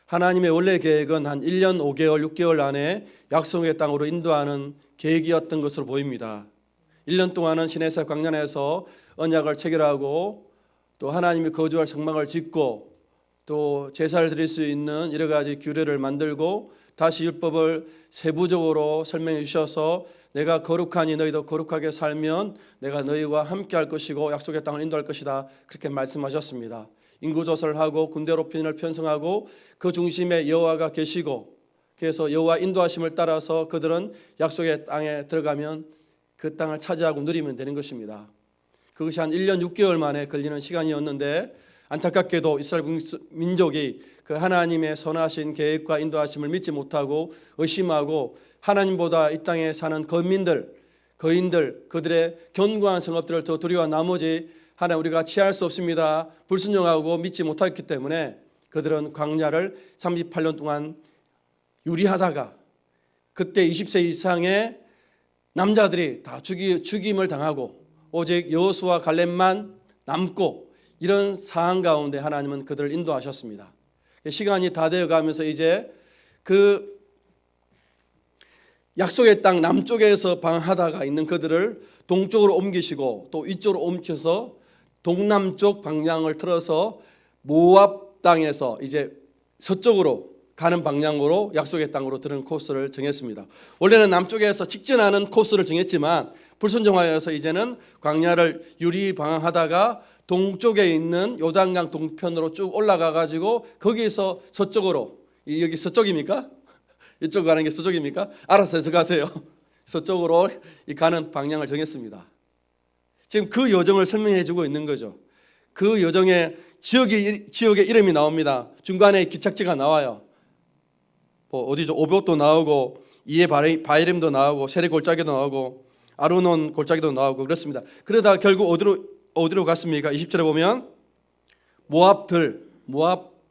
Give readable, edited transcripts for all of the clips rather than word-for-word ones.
하나님의 원래 계획은 한 1년 5개월, 6개월 안에 약속의 땅으로 인도하는 계획이었던 것으로 보입니다. 1년 동안은 시내산 광야에서 언약을 체결하고 또 하나님이 거주할 성막을 짓고 또 제사를 드릴 수 있는 여러 가지 규례를 만들고 다시 율법을 세부적으로 설명해 주셔서 내가 거룩하니 너희도 거룩하게 살면 내가 너희와 함께 할 것이고 약속의 땅을 인도할 것이다. 그렇게 말씀하셨습니다. 인구조사를 하고 군대로 편을 편성하고 그 중심에 여호와가 계시고 그래서 여호와 인도하심을 따라서 그들은 약속의 땅에 들어가면 그 땅을 차지하고 누리면 되는 것입니다. 그것이 한 1년 6개월 만에 걸리는 시간이었는데 안타깝게도 이스라엘 민족이 그 하나님의 선하신 계획과 인도하심을 믿지 못하고 의심하고 하나님보다 이 땅에 사는 거민들, 거인들, 그들의 견고한 성읍들을 더 두려워한 나머지 하나님 우리가 취할 수 없습니다. 불순종하고 믿지 못했기 때문에 그들은 광야를 38년 동안 유리하다가 그때 20세 이상의 남자들이 다 죽임을 당하고 오직 여호수아 갈렙만 남고 이런 상황 가운데 하나님은 그들을 인도하셨습니다. 시간이 다 되어가면서 이제 그 약속의 땅 남쪽에서 방황하다가 있는 그들을 동쪽으로 옮기시고 또 이쪽으로 옮겨서 동남쪽 방향을 틀어서 모압 땅에서 이제 서쪽으로 가는 방향으로 약속의 땅으로 들은 코스를 정했습니다. 원래는 남쪽에서 직진하는 코스를 정했지만 불순종하여서 이제는 광야를 유리 방황하다가 동쪽에 있는 요단강 동편으로 쭉 올라가 가지고 거기서 서쪽으로, 여기 서쪽입니까? 이쪽 가는 게 서쪽입니까? 알아서 해서 가세요. 서쪽으로 가는 방향을 정했습니다. 지금 그 여정을 설명해 주고 있는 거죠. 그 여정에 지역의 이름이 나옵니다. 중간에 기착지가 나와요. 어디죠? 오봇도 나오고 이에 바이림도 나오고 세례 골짜기도 나오고 아르논 골짜기도 나오고 그렇습니다. 그러다가 결국 어디로 갔습니까? 20절에 보면 모압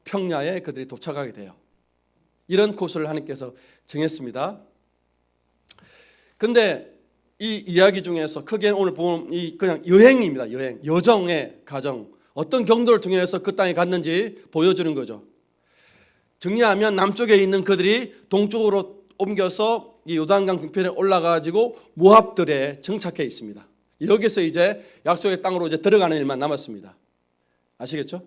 평야에 그들이 도착하게 돼요. 이런 코스를 하나님께서 정했습니다. 근데 이 이야기 중에서 크게 오늘 보면 그냥 여행입니다. 여정의 과정. 어떤 경도를 통해서 그 땅에 갔는지 보여주는 거죠. 정리하면 남쪽에 있는 그들이 동쪽으로 옮겨서 이 요단강 동편에 올라가지고 모압들에 정착해 있습니다. 여기서 이제 약속의 땅으로 이제 들어가는 일만 남았습니다. 아시겠죠?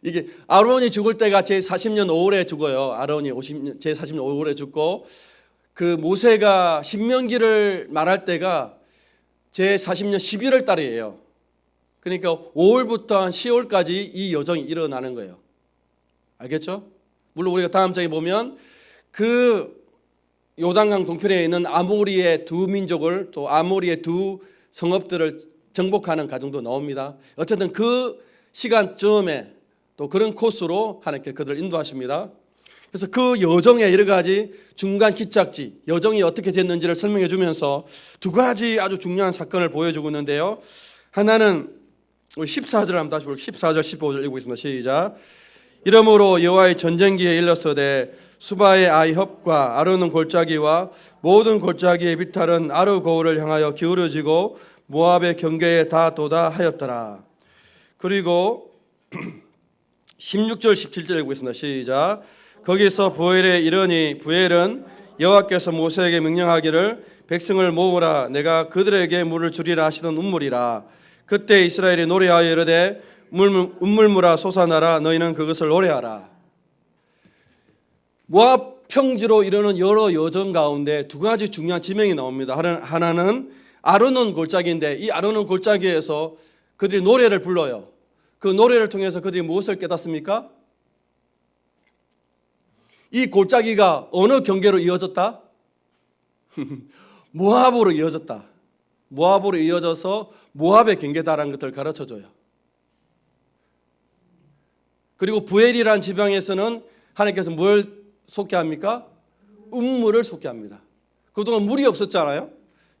이게 아론이 죽을 때가 제 40년 5월에 죽어요. 아론이 제 40년 5월에 죽고 그 모세가 신명기를 말할 때가 제 40년 11월 달이에요. 그러니까 5월부터 한 10월까지 이 여정이 일어나는 거예요. 알겠죠? 물론 우리가 다음 장에 보면 그 요단강 동편에 있는 아모리의 두 민족을 또 아모리의 두 성읍들을 정복하는 과정도 나옵니다. 어쨌든 그 시간쯤에 또 그런 코스로 하나님께 그들을 인도하십니다. 그래서 그 여정의 여러 가지 중간 기착지, 여정이 어떻게 됐는지를 설명해 주면서 두 가지 아주 중요한 사건을 보여주고 있는데요. 하나는 우리 14절 한번 다시 볼게요. 14절 15절 읽고 있습니다. 시작. 이러므로 여호와의 전쟁기에 일렀으되 수바의 아이 헙과 아르논 골짜기와 모든 골짜기의 비탈은 아르 고울을 향하여 기울어지고 모압의 경계에 다 도달하였더라. 그리고 16절 17절 읽고 있습니다. 시작. 거기서 부엘에 이르니 부엘은 여호와께서 모세에게 명령하기를 백성을 모으라 내가 그들에게 물을 주리라 하시던 운물이라. 그때 이스라엘이 노래하여 이르되 운물무라 솟아나라 너희는 그것을 노래하라. 모압 평지로 이르는 여러 여정 가운데 두 가지 중요한 지명이 나옵니다. 하나는 아르논 골짜기인데 이 아르논 골짜기에서 그들이 노래를 불러요. 그 노래를 통해서 그들이 무엇을 깨닫습니까? 이 골짜기가 어느 경계로 이어졌다? 모압으로 이어졌다. 모압으로 이어져서 모압의 경계다라는 것을 가르쳐줘요. 그리고 부엘이라는 지방에서는 하나님께서 뭘 솟게 합니까? 운물을 솟게 합니다. 그동안 물이 없었잖아요.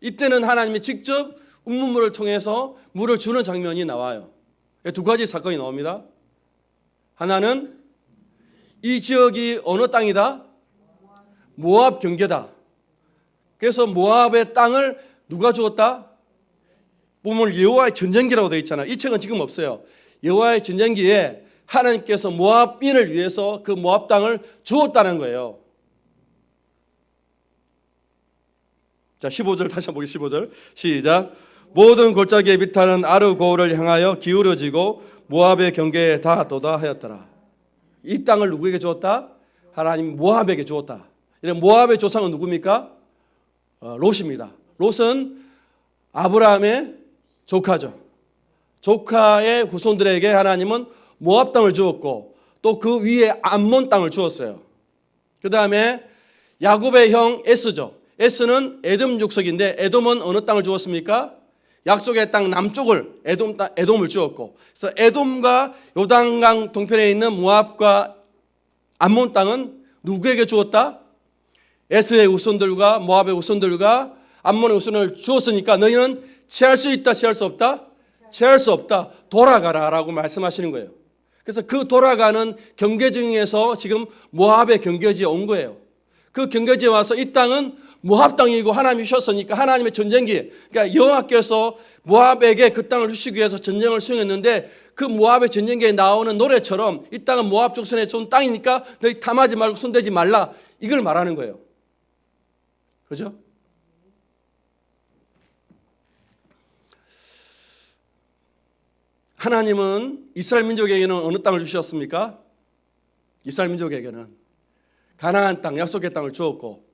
이때는 하나님이 직접 운문물을 통해서 물을 주는 장면이 나와요. 두 가지 사건이 나옵니다. 하나는 이 지역이 어느 땅이다? 모압 경계다. 그래서 모압의 땅을 누가 주었다? 보면 여호와의 전쟁기라고 되어 있잖아요. 이 책은 지금 없어요. 여호와의 전쟁기에 하나님께서 모압인을 위해서 그 모압 땅을 주었다는 거예요. 자, 15절 다시 한번 보겠습니다. 15절 시작. 모든 골짜기의 비탈은 아르고를 향하여 기울어지고 모압의 경계에 닿았도다 하였더라. 이 땅을 누구에게 주었다? 하나님 모압에게 주었다. 이런 모압의 조상은 누굽니까? 롯입니다. 롯은 아브라함의 조카죠. 조카의 후손들에게 하나님은 모압 땅을 주었고 또 그 위에 암몬 땅을 주었어요. 그 다음에 야곱의 형 에스죠. 에스는 에돔 족속인데 에돔은 어느 땅을 주었습니까? 약속의 땅 남쪽을 에돔을 주었고, 그래서 에돔과 요단강 동편에 있는 모압과 암몬 땅은 누구에게 주었다? 에스의 후손들과 모압의 후손들과 암몬의 후손을 주었으니까 너희는 취할 수 있다, 취할 수 없다? 취할 수 없다. 돌아가라 라고 말씀하시는 거예요. 그래서 그 돌아가는 경계지에서 지금 모압의 경계지에 온 거예요. 그 경계지에 와서 이 땅은 모압 땅이고 하나님이 주셨으니까 하나님의 전쟁기, 그러니까 여호와께서 모압에게 그 땅을 주시기 위해서 전쟁을 수행했는데 그 모압의 전쟁기에 나오는 노래처럼 이 땅은 모압 족속의 좋은 땅이니까 너희 탐하지 말고 손대지 말라, 이걸 말하는 거예요. 그죠? 하나님은 이스라엘 민족에게는 어느 땅을 주셨습니까? 이스라엘 민족에게는 가나안 땅, 약속의 땅을 주었고,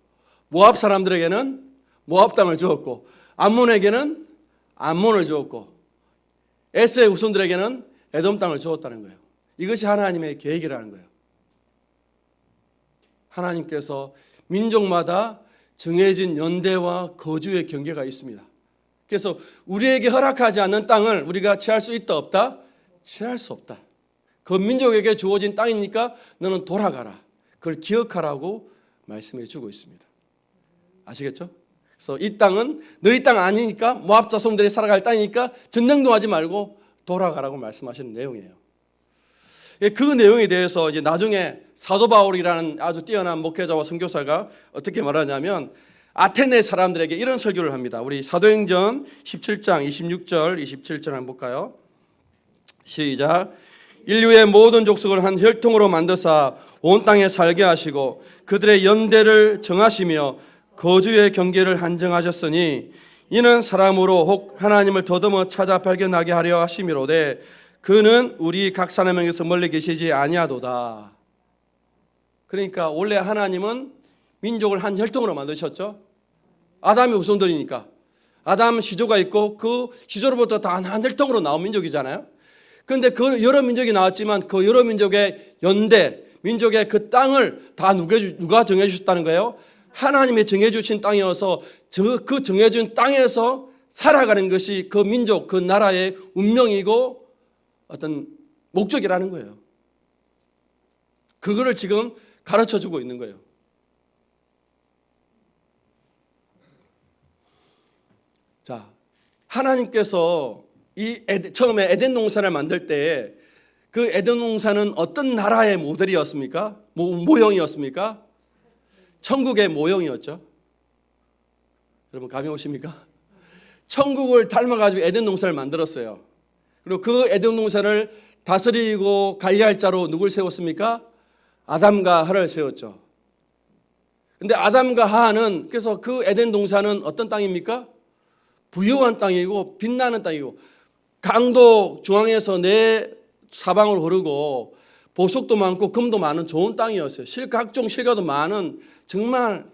모압 사람들에게는 모압 땅을 주었고, 암몬에게는 암몬을 주었고, 에스의 후손들에게는 에돔 땅을 주었다는 거예요. 이것이 하나님의 계획이라는 거예요. 하나님께서 민족마다 정해진 연대와 거주의 경계가 있습니다. 그래서 우리에게 허락하지 않는 땅을 우리가 취할 수 있다 없다? 취할 수 없다. 그 민족에게 주어진 땅이니까 너는 돌아가라. 그걸 기억하라고 말씀해 주고 있습니다. 아시겠죠? 그래서 이 땅은 너희 땅 아니니까, 모압 자손들이 살아갈 땅이니까 전쟁도 하지 말고 돌아가라고 말씀하시는 내용이에요. 그 내용에 대해서 이제 나중에 사도 바울이라는 아주 뛰어난 목회자와 선교사가 어떻게 말하냐면 아테네 사람들에게 이런 설교를 합니다. 우리 사도행전 17장 26절 27절 한번 볼까요? 시작. 인류의 모든 족속을 한 혈통으로 만드사 온 땅에 살게 하시고 그들의 연대를 정하시며 거주의 경계를 한정하셨으니 이는 사람으로 혹 하나님을 더듬어 찾아 발견하게 하려 하심이로되 그는 우리 각 사람에게서 멀리 계시지 아니하도다. 그러니까 원래 하나님은 민족을 한 혈통으로 만드셨죠. 아담의 후손들이니까 아담 시조가 있고 그 시조로부터 다 한 혈통으로 나온 민족이잖아요. 그런데 그 여러 민족이 나왔지만 그 여러 민족의 연대, 민족의 그 땅을 다 누가 정해주셨다는 거예요? 하나님이 정해주신 땅이어서 그 정해준 땅에서 살아가는 것이 그 민족, 그 나라의 운명이고 어떤 목적이라는 거예요. 그거를 지금 가르쳐주고 있는 거예요. 자, 하나님께서 처음에 에덴 동산을 만들 때 그 에덴 동산은 어떤 나라의 모델이었습니까? 모형이었습니까? 천국의 모형이었죠. 여러분 감이 오십니까? 천국을 닮아가지고 에덴 동산을 만들었어요. 그리고 그 에덴 동산을 다스리고 관리할 자로 누굴 세웠습니까? 아담과 하를 세웠죠. 근데 아담과 하는 그래서 그 에덴 동산은 어떤 땅입니까? 부유한 땅이고 빛나는 땅이고 강도 중앙에서 내 사방으로 흐르고 보석도 많고 금도 많은 좋은 땅이었어요. 각종 실과도 많은 정말,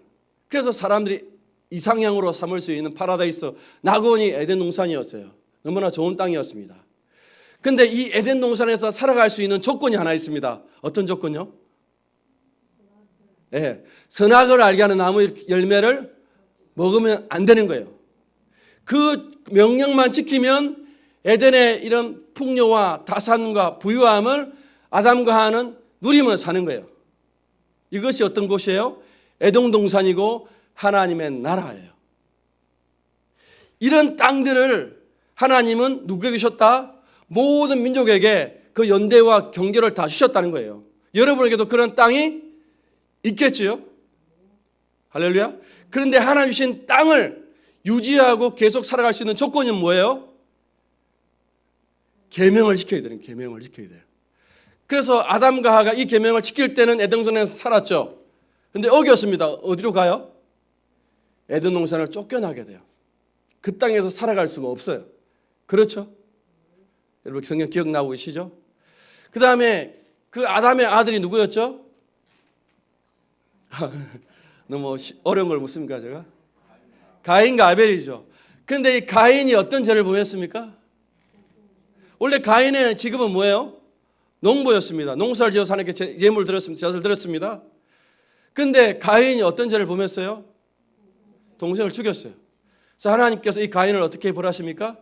그래서 사람들이 이상향으로 삼을 수 있는 파라다이스 낙원이 에덴 동산이었어요. 너무나 좋은 땅이었습니다. 그런데 이 에덴 동산에서 살아갈 수 있는 조건이 하나 있습니다. 어떤 조건요? 네, 선악을 알게 하는 나무 열매를 먹으면 안 되는 거예요. 그 명령만 지키면 에덴의 이런 풍요와 다산과 부유함을 아담과 하는 누리며 사는 거예요. 이것이 어떤 곳이에요? 에돔 동산이고 하나님의 나라예요. 이런 땅들을 하나님은 누구에게 주셨다? 모든 민족에게 그 연대와 경계를 다 주셨다는 거예요. 여러분에게도 그런 땅이 있겠지요? 할렐루야. 그런데 하나님 주신 땅을 유지하고 계속 살아갈 수 있는 조건은 뭐예요? 계명을 지켜야 돼요. 계명을 지켜야 돼요. 그래서 아담과 하가 이 계명을 지킬 때는 에덴 동산에서 살았죠. 근데 어겼습니다. 어디로 가요? 에덴 동산을 쫓겨나게 돼요. 그 땅에서 살아갈 수가 없어요. 그렇죠? 여러분 성경 기억나고 계시죠? 그 다음에 그 아담의 아들이 누구였죠? 너무 어려운 걸 묻습니까 제가? 가인과 아벨이죠. 근데 이 가인이 어떤 죄를 범했습니까? 원래 가인의 직업은 뭐예요? 농부였습니다. 농사를 지어서 하나님께 예물을 드렸습니다. 제사를 드렸습니다. 근데 가인이 어떤 죄를 범했어요? 동생을 죽였어요. 그래서 하나님께서 이 가인을 어떻게 벌하십니까?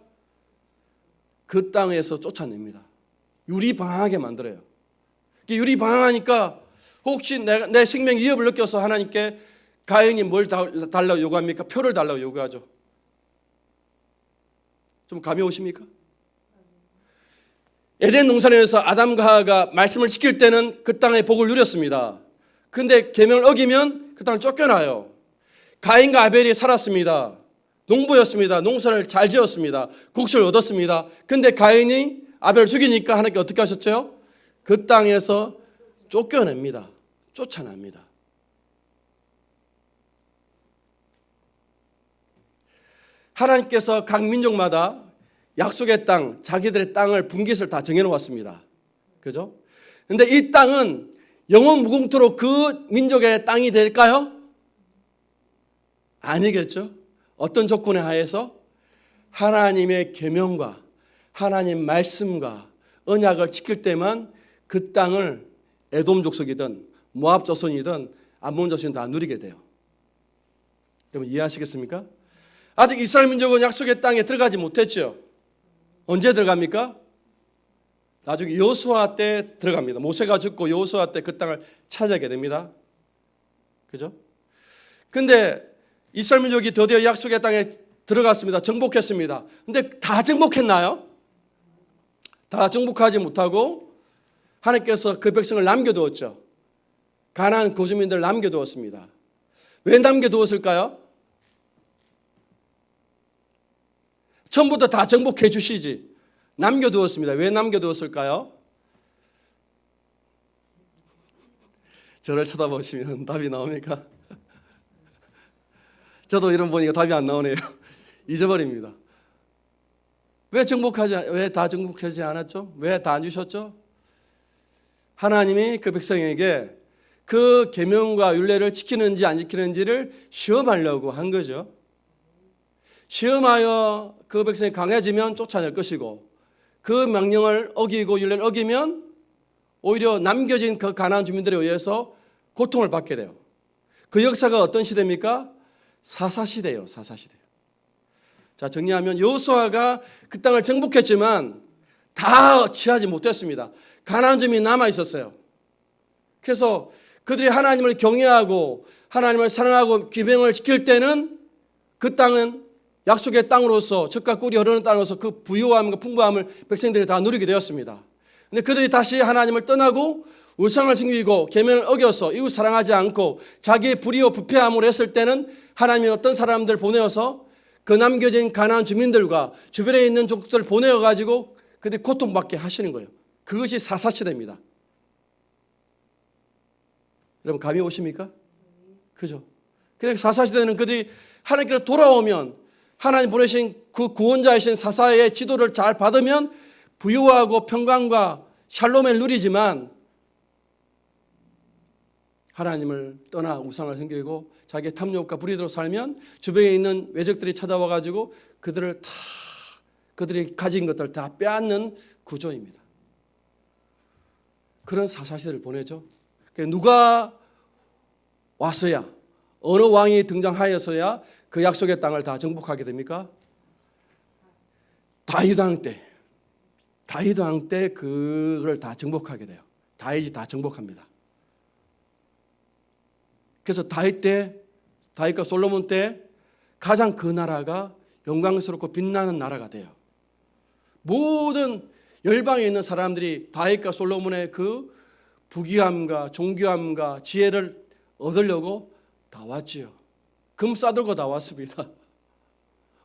그 땅에서 쫓아냅니다. 유리방황하게 만들어요. 유리방황하니까 혹시 내 생명 위협을 느껴서 하나님께 가인이 뭘 달라고 요구합니까? 표를 달라고 요구하죠. 좀 감이 오십니까? 에덴 동산에서 아담과 하와가 말씀을 지킬 때는 그 땅의 복을 누렸습니다. 그런데 계명을 어기면 그 땅을 쫓겨나요. 가인과 아벨이 살았습니다. 농부였습니다. 농사를 잘 지었습니다. 곡식을 얻었습니다. 그런데 가인이 아벨을 죽이니까 하나님께 어떻게 하셨죠? 그 땅에서 쫓겨냅니다. 쫓아납니다. 하나님께서 각 민족마다 약속의 땅, 자기들의 땅을 분깃을 다 정해놓았습니다. 그죠? 근데 이 땅은 영원 무궁토록 그 민족의 땅이 될까요? 아니겠죠? 어떤 조건에 하에서? 하나님의 계명과 하나님 말씀과 언약을 지킬 때만 그 땅을 에돔 족속이든 모압 조선이든 암몬 조선이든 다 누리게 돼요. 여러분 이해하시겠습니까? 아직 이스라엘 민족은 약속의 땅에 들어가지 못했죠. 언제 들어갑니까? 나중에 여호수아 때 들어갑니다. 모세가 죽고 여호수아 때 그 땅을 차지하게 됩니다. 그죠? 근데 이스라엘 민족이 드디어 약속의 땅에 들어갔습니다. 정복했습니다. 근데 다 정복했나요? 다 정복하지 못하고 하나님께서 그 백성을 남겨두었죠. 가나안 거주민들을 남겨두었습니다. 왜 남겨두었을까요? 처음부터 다 정복해 주시지. 남겨두었습니다. 왜 남겨두었을까요? 저를 쳐다보시면 답이 나옵니까? 저도 이런 보니까 답이 안 나오네요. 잊어버립니다. 왜 다 정복하지 않았죠? 왜 다 안 주셨죠? 하나님이 그 백성에게 그 계명과 율례를 지키는지 안 지키는지를 시험하려고 한 거죠. 시험하여 그 백성이 강해지면 쫓아낼 것이고 그 명령을 어기고 율례를 어기면 오히려 남겨진 그 가나안 주민들에 의해서 고통을 받게 돼요. 그 역사가 어떤 시대입니까? 사사시대예요. 사사시대. 자, 정리하면 여호수아가 그 땅을 정복했지만 다 취하지 못했습니다. 가나안 주민이 남아 있었어요. 그래서 그들이 하나님을 경외하고 하나님을 사랑하고 계명을 지킬 때는 그 땅은 약속의 땅으로서 젖과 꿀이 흐르는 땅으로서 그 부유함과 풍부함을 백성들이 다 누리게 되었습니다. 근데 그들이 다시 하나님을 떠나고 우상을 섬기고 계명을 어겨서 이웃 사랑하지 않고 자기의 불의와 부패함으로 했을 때는 하나님이 어떤 사람들 보내어서 그 남겨진 가나안 주민들과 주변에 있는 족속들을 보내어 가지고 그들이 고통받게 하시는 거예요. 그것이 사사시대입니다. 여러분 감이 오십니까? 그죠? 그래서 사사시대는 그들이 하나님께로 돌아오면 하나님 보내신 그 구원자이신 사사의 지도를 잘 받으면 부유하고 평강과 샬롬을 누리지만 하나님을 떠나 우상을 섬기고 자기의 탐욕과 불의대로 살면 주변에 있는 외적들이 찾아와 가지고 그들이 가진 것들 다 빼앗는 구조입니다. 그런 사사시대를 보내죠. 누가 와서야 어느 왕이 등장하여서야 그 약속의 땅을 다 정복하게 됩니까? 다윗 왕 때 그걸 다 정복하게 돼요. 다윗이 다 정복합니다. 그래서 다윗과 솔로몬 때 가장 그 나라가 영광스럽고 빛나는 나라가 돼요. 모든 열방에 있는 사람들이 다윗과 솔로몬의 그 부귀함과 존귀함과 지혜를 얻으려고 다 왔지요. 금 싸들고 다 왔습니다.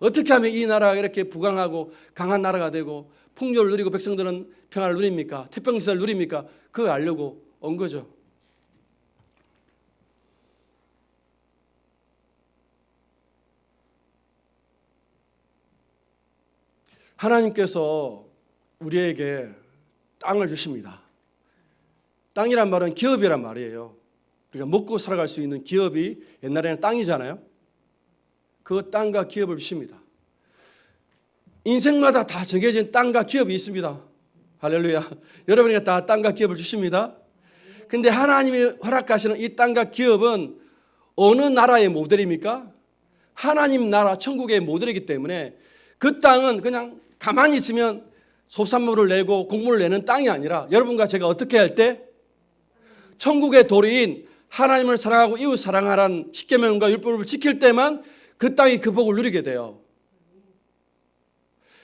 어떻게 하면 이 나라가 이렇게 부강하고 강한 나라가 되고 풍요를 누리고 백성들은 평화를 누립니까? 태평성을 누립니까? 그걸 알려고 온 거죠. 하나님께서 우리에게 땅을 주십니다. 땅이란 말은 기업이란 말이에요. 우리가 먹고 살아갈 수 있는 기업이 옛날에는 땅이잖아요. 그 땅과 기업을 주십니다. 인생마다 다 정해진 땅과 기업이 있습니다. 할렐루야. 여러분에게 다 땅과 기업을 주십니다. 근데 하나님이 허락하시는 이 땅과 기업은 어느 나라의 모델입니까? 하나님 나라 천국의 모델이기 때문에 그 땅은 그냥 가만히 있으면 소산물을 내고 곡물을 내는 땅이 아니라 여러분과 제가 어떻게 할 때 천국의 도리인 하나님을 사랑하고 이웃 사랑하라는 십계명과 율법을 지킬 때만 그 땅이 그 복을 누리게 돼요.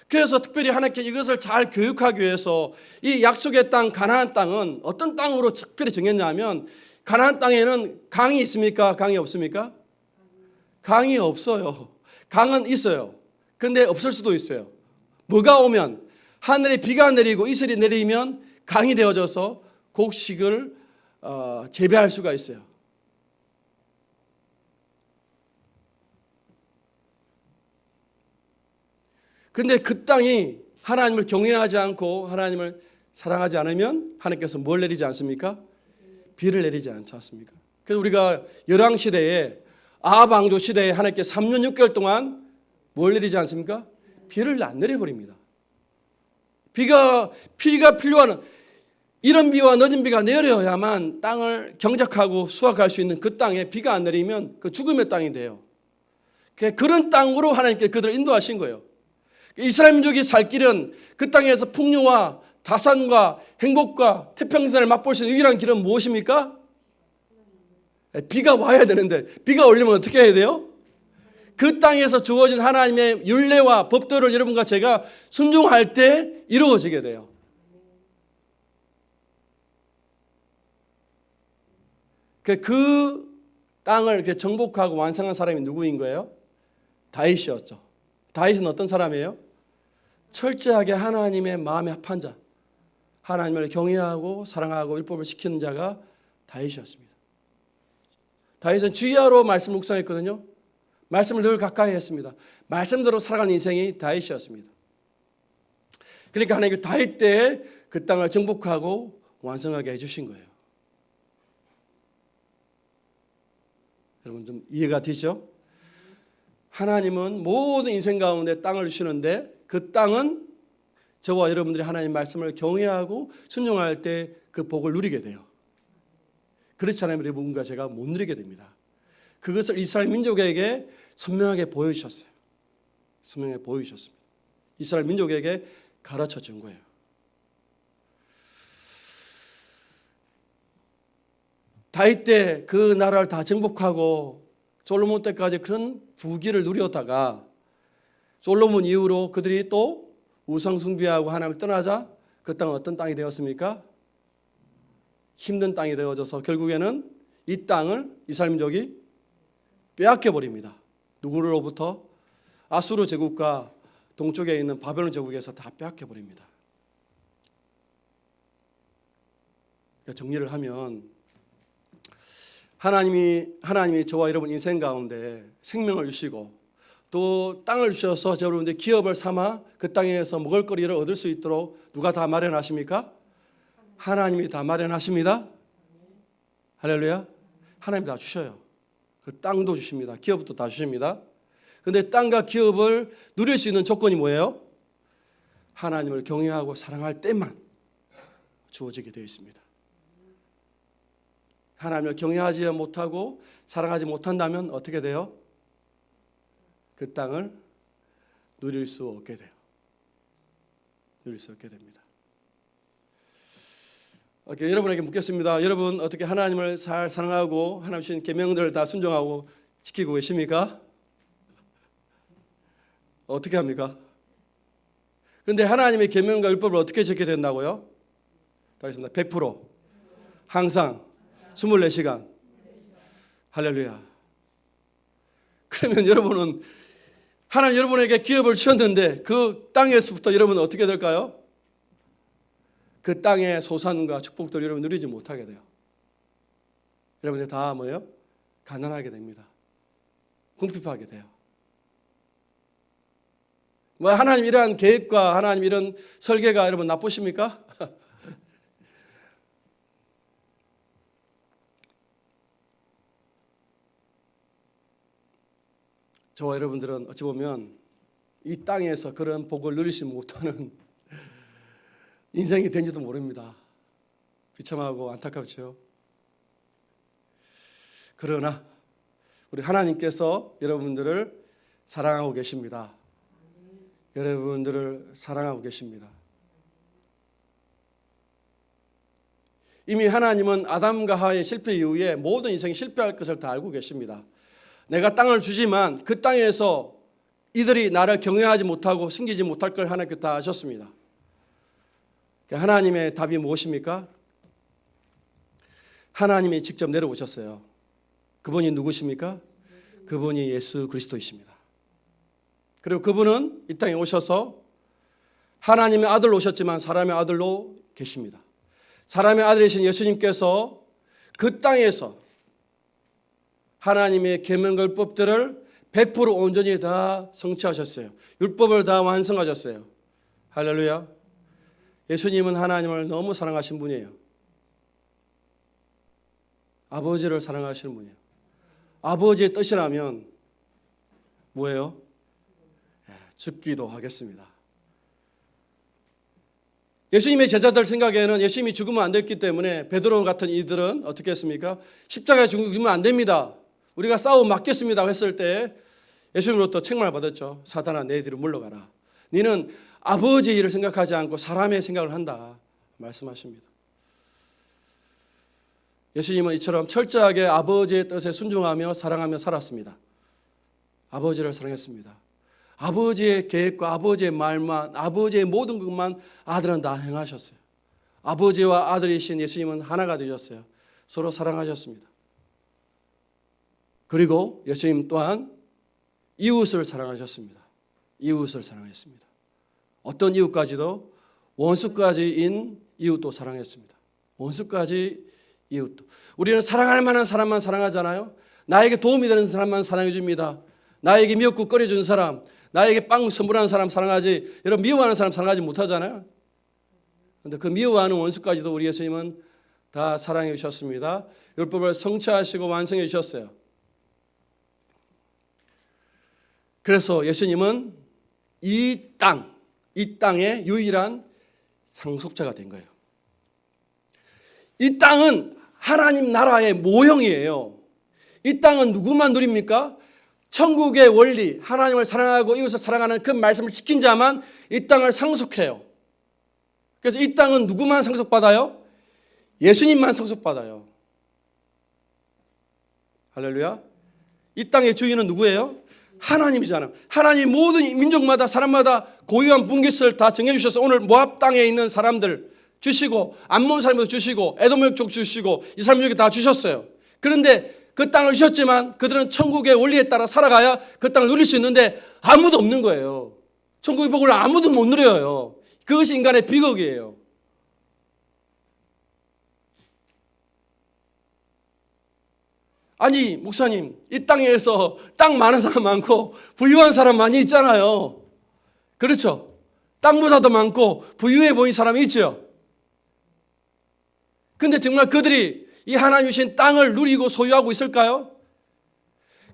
그래서 특별히 하나님께 이것을 잘 교육하기 위해서 이 약속의 땅 가나안 땅은 어떤 땅으로 특별히 정했냐면 가나안 땅에는 강이 있습니까? 강이 없습니까? 강이 없어요. 강은 있어요. 근데 없을 수도 있어요. 뭐가 오면 하늘에 비가 내리고 이슬이 내리면 강이 되어져서 곡식을 재배할 수가 있어요. 근데 그 땅이 하나님을 경외하지 않고 하나님을 사랑하지 않으면 하나님께서 뭘 내리지 않습니까? 비를 내리지 않지 않습니까? 그래서 우리가 열왕시대에 아합 왕조 시대에 하나님께 3년 6개월 동안 뭘 내리지 않습니까? 비를 안 내려버립니다. 비가 필요한 이런 비와 늦은 비가 내려야만 땅을 경작하고 수확할 수 있는 그 땅에 비가 안 내리면 그 죽음의 땅이 돼요. 그런 땅으로 하나님께 그들을 인도하신 거예요. 이스라엘 민족이 살 길은 그 땅에서 풍요와 다산과 행복과 태평성을 맛볼 수 있는 유일한 길은 무엇입니까? 비가 와야 되는데 비가 오려면 어떻게 해야 돼요? 그 땅에서 주어진 하나님의 율례와 법도를 여러분과 제가 순종할 때 이루어지게 돼요. 그 땅을 이렇게 정복하고 완성한 사람이 누구인 거예요? 다윗이었죠. 다윗은 어떤 사람이에요? 철저하게 하나님의 마음에 합한 자, 하나님을 경외하고 사랑하고 율법을 지키는 자가 다윗이었습니다. 다윗은 주야로 말씀을 묵상했거든요. 말씀을 늘 가까이 했습니다. 말씀대로 살아가는 인생이 다윗이었습니다. 그러니까 하나님께 다윗 때에 그 땅을 정복하고 완성하게 해주신 거예요. 여러분 좀 이해가 되죠? 하나님은 모든 인생 가운데 땅을 주시는데 그 땅은 저와 여러분들이 하나님 말씀을 경외하고 순종할 때 그 복을 누리게 돼요. 그렇지 않으면 누군가 제가 못 누리게 됩니다. 그것을 이스라엘 민족에게 선명하게 보여주셨어요. 선명하게 보여주셨습니다. 이스라엘 민족에게 가르쳐 준 거예요. 다윗 때 그 나라를 다 정복하고 솔로몬 때까지 그런 부귀를 누렸다가 솔로몬 이후로 그들이 또 우상 숭배하고 하나님을 떠나자 그 땅은 어떤 땅이 되었습니까? 힘든 땅이 되어져서 결국에는 이 땅을 이스라엘 민족이 빼앗겨 버립니다. 누구로부터? 아수르 제국과 동쪽에 있는 바벨론 제국에서 다 빼앗겨 버립니다. 그러니까 정리를 하면 하나님이 저와 여러분 인생 가운데 생명을 주시고 또 땅을 주셔서 여러분들 기업을 삼아 그 땅에서 먹을거리를 얻을 수 있도록 누가 다 마련하십니까? 하나님이 다 마련하십니다. 할렐루야. 하나님이 다 주셔요. 그 땅도 주십니다. 기업도 다 주십니다. 그런데 땅과 기업을 누릴 수 있는 조건이 뭐예요? 하나님을 경외하고 사랑할 때만 주어지게 되어 있습니다. 하나님을 경외하지 못하고 사랑하지 못한다면 어떻게 돼요? 그 땅을 누릴 수 없게 돼요. 누릴 수 없게 됩니다. 여러분에게 묻겠습니다. 여러분 어떻게 하나님을 잘 사랑하고 하나님 주신 계명들을 다 순종하고 지키고 계십니까? 어떻게 합니까? 그런데 하나님의 계명과 율법을 어떻게 지키게 된다고요? 다르겠습니다. 100% 항상 24시간 할렐루야. 그러면 여러분은 하나님 여러분에게 기업을 주셨는데 그 땅에서부터 여러분은 어떻게 될까요? 그 땅의 소산과 축복들을 여러분 누리지 못하게 돼요. 여러분들 다 뭐예요? 가난하게 됩니다. 궁핍하게 돼요. 뭐 하나님 이러한 계획과 하나님 이런 설계가 여러분 나쁘십니까? 저와 여러분들은 어찌 보면 이 땅에서 그런 복을 누리지 못하는 인생이 된지도 모릅니다. 비참하고 안타깝죠. 그러나 우리 하나님께서 여러분들을 사랑하고 계십니다. 여러분들을 사랑하고 계십니다. 이미 하나님은 아담과 하와의 실패 이후에 모든 인생이 실패할 것을 다 알고 계십니다. 내가 땅을 주지만 그 땅에서 이들이 나를 경외하지 못하고 섬기지 못할 걸 하나님께 다 아셨습니다. 하나님의 답이 무엇입니까? 하나님이 직접 내려오셨어요. 그분이 누구십니까? 그분이 예수 그리스도이십니다. 그리고 그분은 이 땅에 오셔서 하나님의 아들로 오셨지만 사람의 아들로 계십니다. 사람의 아들이신 예수님께서 그 땅에서 하나님의 계명과 율법들을 100% 온전히 다 성취하셨어요. 율법을 다 완성하셨어요. 할렐루야. 예수님은 하나님을 너무 사랑하신 분이에요. 아버지를 사랑하시는 분이에요. 아버지의 뜻이라면 뭐예요? 죽기도 하겠습니다. 예수님의 제자들 생각에는 예수님이 죽으면 안 됐기 때문에 베드로 같은 이들은 어떻게 했습니까? 십자가에 죽으면 안 됩니다. 우리가 싸움 맡겠습니다 했을 때 예수님으로부터 책망을 받았죠. 사단아 내 뒤로 물러가라. 너는 아버지의 일을 생각하지 않고 사람의 생각을 한다 말씀하십니다. 예수님은 이처럼 철저하게 아버지의 뜻에 순종하며 사랑하며 살았습니다. 아버지를 사랑했습니다. 아버지의 계획과 아버지의 말만, 아버지의 모든 것만 아들은 다 행하셨어요. 아버지와 아들이신 예수님은 하나가 되셨어요. 서로 사랑하셨습니다. 그리고 예수님 또한 이웃을 사랑하셨습니다. 이웃을 사랑했습니다. 어떤 이웃까지도 원수까지인 이웃도 사랑했습니다. 원수까지 이웃도. 우리는 사랑할 만한 사람만 사랑하잖아요. 나에게 도움이 되는 사람만 사랑해 줍니다. 나에게 미역국 끓여준 사람, 나에게 빵 선물하는 사람 사랑하지, 여러분 미워하는 사람 사랑하지 못하잖아요. 그런데 그 미워하는 원수까지도 우리 예수님은 다 사랑해 주셨습니다. 율법을 성취하시고 완성해 주셨어요. 그래서 예수님은 이 땅의 유일한 상속자가 된 거예요. 이 땅은 하나님 나라의 모형이에요. 이 땅은 누구만 누립니까? 천국의 원리, 하나님을 사랑하고 이웃을 사랑하는 그 말씀을 지킨 자만 이 땅을 상속해요. 그래서 이 땅은 누구만 상속받아요? 예수님만 상속받아요. 할렐루야. 이 땅의 주인은 누구예요? 하나님이잖아요. 하나님이 모든 민족마다 사람마다 고유한 분깃을 다 정해주셔서 오늘 모압 땅에 있는 사람들 주시고 암몬 사람도 주시고 에돔 족 주시고 이 사람들에게 다 주셨어요. 그런데 그 땅을 주셨지만 그들은 천국의 원리에 따라 살아가야 그 땅을 누릴 수 있는데 아무도 없는 거예요. 천국의 복을 아무도 못 누려요. 그것이 인간의 비극이에요. 아니 목사님, 이 땅에서 땅 많은 사람 많고 부유한 사람 많이 있잖아요. 그렇죠? 땅보다 더 많고 부유해 보이는 사람이 있죠. 근데 정말 그들이 이 하나님 주신 땅을 누리고 소유하고 있을까요?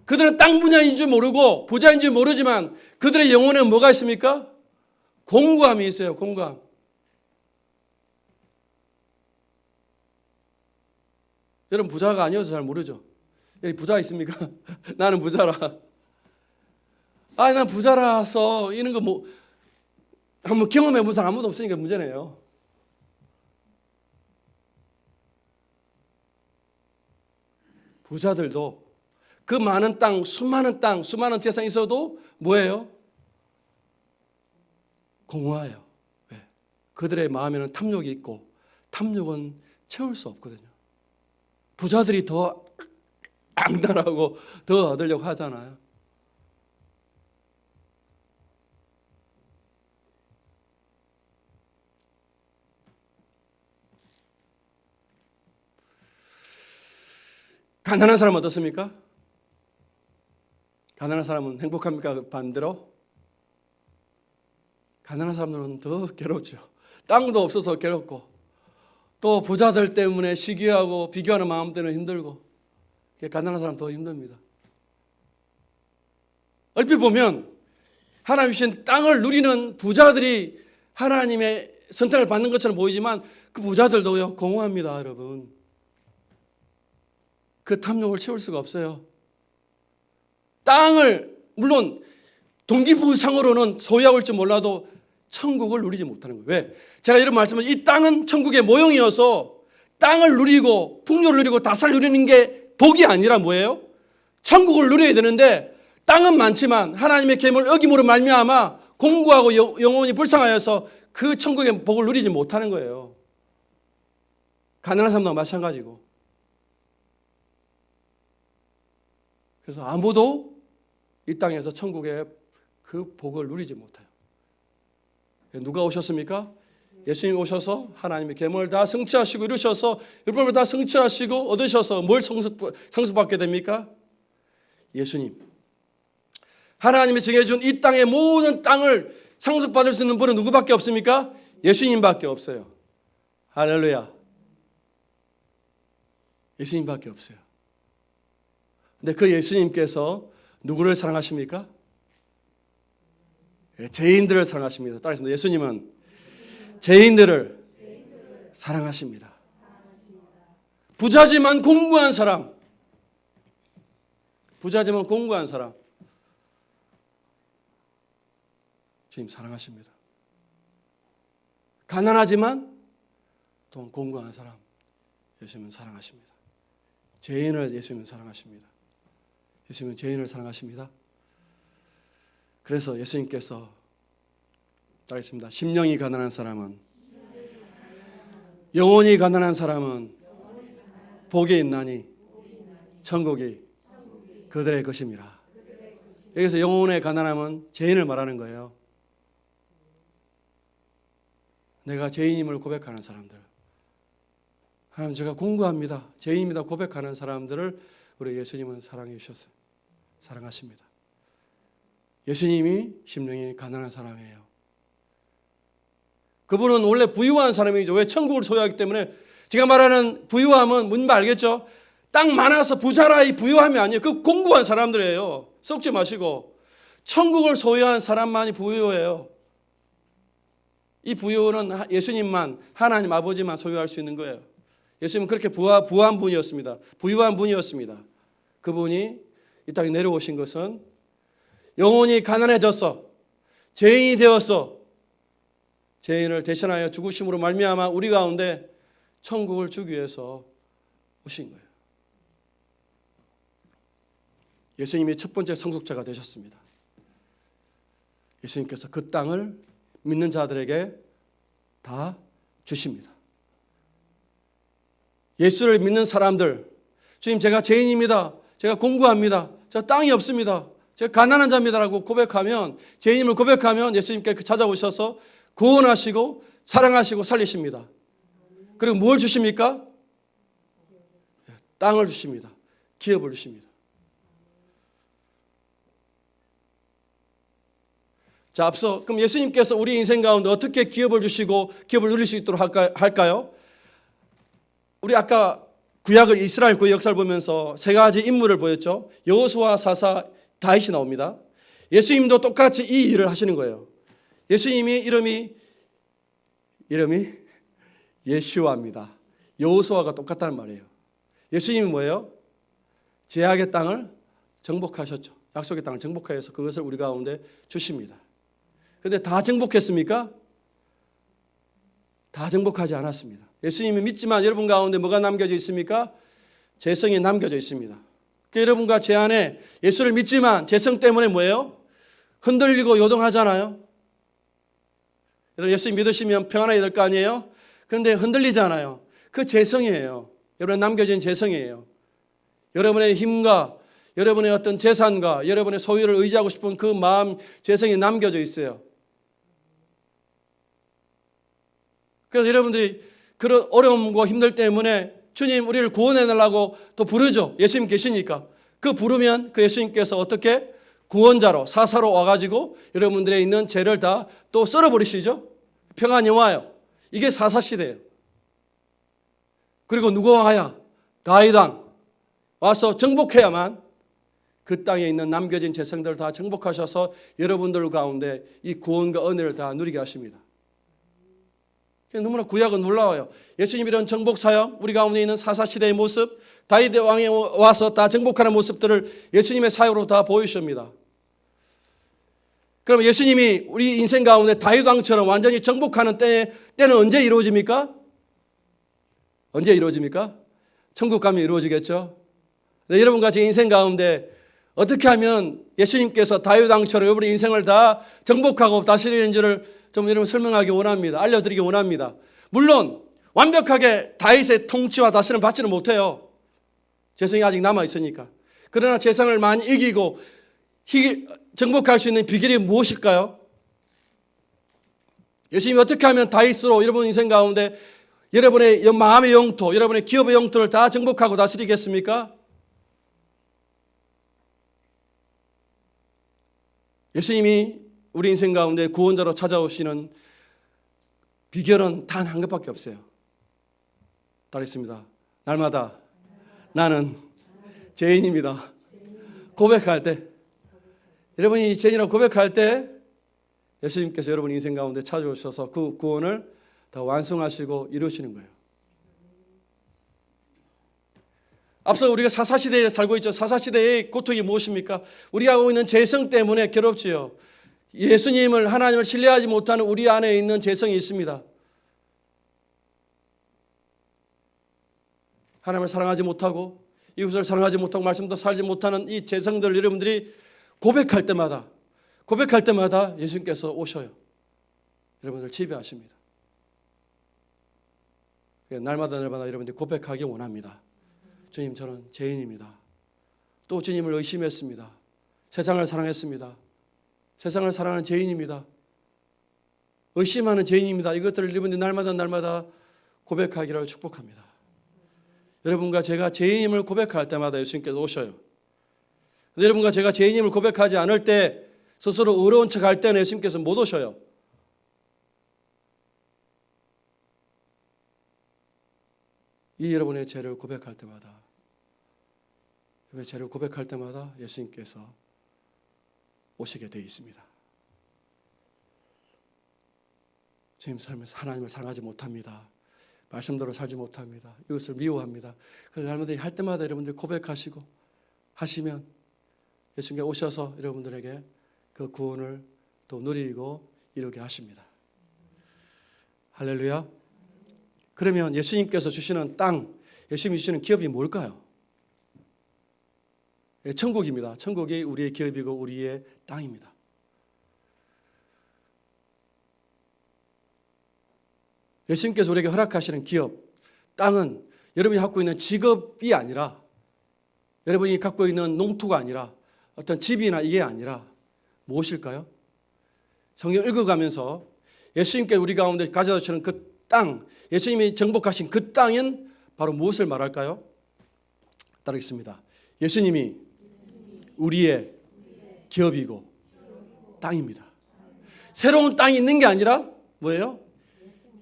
그들은 땅 분야인 줄 모르고 부자인 줄 모르지만 그들의 영혼에 뭐가 있습니까? 공고함이 있어요. 공고함. 여러분 부자가 아니어서 잘 모르죠. 여기 부자 있습니까? 나는 부자라. 난 부자라서 이런 거 뭐 한번 경험해 본 사람 아무도 없으니까 문제네요. 부자들도 그 많은 땅, 수많은 재산이 있어도 뭐예요? 공허해요. 네. 그들의 마음에는 탐욕이 있고 탐욕은 채울 수 없거든요. 부자들이 더 악랄하고 더 얻으려고 하잖아요. 가난한 사람은 어떻습니까? 가난한 사람은 행복합니까? 반대로? 가난한 사람들은 더 괴롭죠. 땅도 없어서 괴롭고, 또 부자들 때문에 시기하고 비교하는 마음 때문에 힘들고, 가난한 사람 더 힘듭니다. 얼핏 보면 하나님 주신 땅을 누리는 부자들이 하나님의 선택을 받는 것처럼 보이지만 그 부자들도요, 공허합니다, 여러분. 그 탐욕을 채울 수가 없어요. 땅을 물론 동기부상으로는 소유할 줄 몰라도 천국을 누리지 못하는 거예요. 왜? 제가 이런 말씀을, 이 땅은 천국의 모형이어서 땅을 누리고 풍요를 누리고 다스를 누리는 게 복이 아니라 뭐예요? 천국을 누려야 되는데 땅은 많지만 하나님의 계명을 어김으로 말미암아 공고하고 영혼이 불쌍하여서 그 천국의 복을 누리지 못하는 거예요. 가난한 사람도 마찬가지고. 그래서 아무도 이 땅에서 천국의 그 복을 누리지 못해요. 누가 오셨습니까? 예수님이 오셔서 하나님의 계명을 다 성취하시고 이루셔서 율법을 다 성취하시고 얻으셔서 뭘 상속받게 됩니까? 예수님. 하나님이 정해준 이 땅의 모든 땅을 상속받을 수 있는 분은 누구밖에 없습니까? 예수님밖에 없어요. 할렐루야. 예수님밖에 없어요. 근데 그 예수님께서 누구를 사랑하십니까? 죄인들을 사랑하십니다. 따라서 예수님은 죄인들을 사랑하십니다. 부자지만 공부한 사람, 부자지만 공부한 사람, 주님 사랑하십니다. 가난하지만 또 공부한 사람, 예수님은 사랑하십니다. 죄인을 예수님은 사랑하십니다. 예수님은 죄인을 사랑하십니다. 그래서 예수님께서 따르겠습니다. 심령이 가난한 사람은, 영혼이 가난한 사람은 복이 있나니 천국이 그들의 것임이라. 여기서 영혼의 가난함은 죄인을 말하는 거예요. 내가 죄인임을 고백하는 사람들, 하나님 제가 공부합니다, 죄인입니다 고백하는 사람들을 우리 예수님은 사랑해 주셨어요. 사랑하십니다. 예수님이 심령이 가난한 사람이에요. 그분은 원래 부유한 사람이죠. 왜? 천국을 소유하기 때문에. 제가 말하는 부유함은 뭔지 알겠죠? 땅 많아서 부자라 이 부유함이 아니에요. 그 공부한 사람들이에요. 썩지 마시고. 천국을 소유한 사람만이 부유해요. 이 부유는 예수님만, 하나님 아버지만 소유할 수 있는 거예요. 예수님은 그렇게 부유한 분이었습니다. 부유한 분이었습니다. 그분이 이 땅에 내려오신 것은 영혼이 가난해져서 죄인이 되어서 죄인을 대신하여 죽으심으로 말미암아 우리 가운데 천국을 주기 위해서 오신 거예요. 예수님이 첫 번째 상속자가 되셨습니다. 예수님께서 그 땅을 믿는 자들에게 다 주십니다. 예수를 믿는 사람들, 주님 제가 죄인입니다, 제가 공부합니다, 제가 땅이 없습니다, 제가 가난한 자입니다라고 고백하면, 죄인임을 고백하면 예수님께 찾아오셔서 구원하시고 사랑하시고 살리십니다. 그리고 뭘 주십니까? 땅을 주십니다. 기업을 주십니다. 자, 앞서 그럼 예수님께서 우리 인생 가운데 어떻게 기업을 주시고 기업을 누릴 수 있도록 할까요? 우리 아까 구약을, 이스라엘 구약 역사를 보면서 세 가지 인물을 보였죠. 여호수아, 사사, 다윗이 나옵니다. 예수님도 똑같이 이 일을 하시는 거예요. 예수님이 이름이 예슈아입니다. 여호수아가 똑같다는 말이에요. 예수님이 뭐예요? 제약의 땅을 정복하셨죠. 약속의 땅을 정복하여서 그것을 우리 가운데 주십니다. 그런데 다 정복했습니까? 다 정복하지 않았습니다. 예수님이 믿지만 여러분 가운데 뭐가 남겨져 있습니까? 죄성이 남겨져 있습니다. 그러니까 여러분과 제 안에 예수를 믿지만 죄성 때문에 뭐예요? 흔들리고 요동하잖아요. 여러분 예수님 믿으시면 평안하게 될 거 아니에요? 그런데 흔들리잖아요. 그 죄성이에요. 여러분 남겨진 죄성이에요. 여러분의 힘과 여러분의 어떤 재산과 여러분의 소유를 의지하고 싶은 그 마음, 죄성이 남겨져 있어요. 그래서 여러분들이 그런 어려움과 힘들 때문에 주님 우리를 구원해달라고 또 부르죠. 예수님 계시니까. 그 부르면 그 예수님께서 어떻게 구원자로 사사로 와가지고 여러분들의 있는 죄를 다 또 썰어버리시죠. 평안이 와요. 이게 사사시대예요. 그리고 누가 와야? 다윗 왕 와서 정복해야만 그 땅에 있는 남겨진 재성들을 다 정복하셔서 여러분들 가운데 이 구원과 은혜를 다 누리게 하십니다. 너무나 구약은 놀라워요. 예수님 이런 정복 사역, 우리 가운데 있는 사사시대의 모습, 다윗 왕이 와서 다 정복하는 모습들을 예수님의 사역으로 다 보여주십니다. 그럼 예수님이 우리 인생 가운데 다윗 왕처럼 완전히 정복하는 때는 언제 이루어집니까? 언제 이루어집니까? 천국 가면 이루어지겠죠. 네, 여러분과 제 인생 가운데 어떻게 하면 예수님께서 다윗 왕처럼 여러분의 인생을 다 정복하고 다스리는지를 좀 여러분 설명하기 원합니다. 알려드리기 원합니다. 물론 완벽하게 다윗의 통치와 다스림을 받지는 못해요. 재성이 아직 남아있으니까. 그러나 재성을 많이 이기고 정복할 수 있는 비결이 무엇일까요? 예수님이 어떻게 하면 다윗으로 여러분 인생 가운데 여러분의 마음의 영토, 여러분의 기업의 영토를 다 정복하고 다스리겠습니까? 예수님이 우리 인생 가운데 구원자로 찾아오시는 비결은 단 한 것밖에 없어요. 따르겠습니다. 날마다 나는 죄인입니다. 고백할 때, 여러분이 죄인이라고 고백할 때 예수님께서 여러분 인생 가운데 찾아오셔서 그 구원을 더 완성하시고 이루시는 거예요. 앞서 우리가 사사시대에 살고 있죠. 사사시대의 고통이 무엇입니까? 우리가 하고 있는 죄성 때문에 괴롭지요. 예수님을, 하나님을 신뢰하지 못하는 우리 안에 있는 죄성이 있습니다. 하나님을 사랑하지 못하고 이웃을 사랑하지 못하고 말씀도 살지 못하는 이 죄성들을 여러분들이 고백할 때마다 예수님께서 오셔요. 여러분들 지배하십니다. 날마다 여러분들이 고백하기 원합니다. 주님, 저는 죄인입니다. 또 주님을 의심했습니다. 세상을 사랑했습니다. 세상을 사랑하는 죄인입니다. 의심하는 죄인입니다. 이것들을 여러분들이 날마다 고백하기를 축복합니다. 여러분과 제가 죄인임을 고백할 때마다 예수님께서 오셔요. 여러분과 제가 죄인임을 고백하지 않을 때, 스스로 의로운 척할 때는 예수님께서 못 오셔요. 이 여러분의 죄를 고백할 때마다, 여러분의 죄를 고백할 때마다 예수님께서 오시게 되어 있습니다. 주님 삶에서 하나님을 사랑하지 못합니다. 말씀대로 살지 못합니다. 이것을 미워합니다. 그걸 날마다 할 때마다 여러분들 고백하시고 하시면 예수님께 오셔서 여러분들에게 그 구원을 또 누리고 이루게 하십니다. 할렐루야. 그러면 예수님께서 주시는 땅, 예수님이 주시는 기업이 뭘까요? 천국입니다. 천국이 우리의 기업이고 우리의 땅입니다. 예수님께서 우리에게 허락하시는 기업, 땅은 여러분이 갖고 있는 직업이 아니라, 여러분이 갖고 있는 농토가 아니라, 어떤 집이나 이게 아니라 무엇일까요? 성경 읽어가면서 예수님께 우리 가운데 가져다 주시는 그 땅, 예수님이 정복하신 그 땅은 바로 무엇을 말할까요? 따르겠습니다. 예수님이 우리의 기업이고 땅입니다. 새로운 땅이 있는 게 아니라 뭐예요?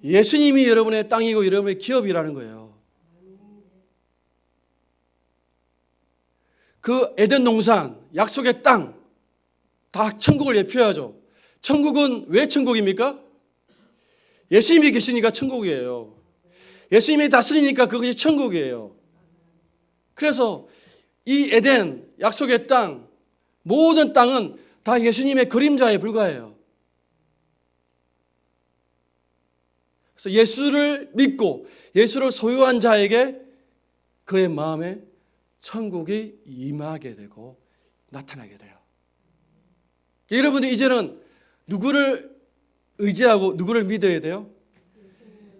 예수님이 여러분의 땅이고 여러분의 기업이라는 거예요. 그 에덴 동산, 약속의 땅, 다 천국을 예표하죠. 천국은 왜 천국입니까? 예수님이 계시니까 천국이에요. 예수님이 다스리니까 그것이 천국이에요. 그래서 이 에덴, 약속의 땅, 모든 땅은 다 예수님의 그림자에 불과해요. 그래서 예수를 믿고 예수를 소유한 자에게 그의 마음에 천국이 임하게 되고 나타나게 돼요. 여러분들 이제는 누구를 의지하고 누구를 믿어야 돼요?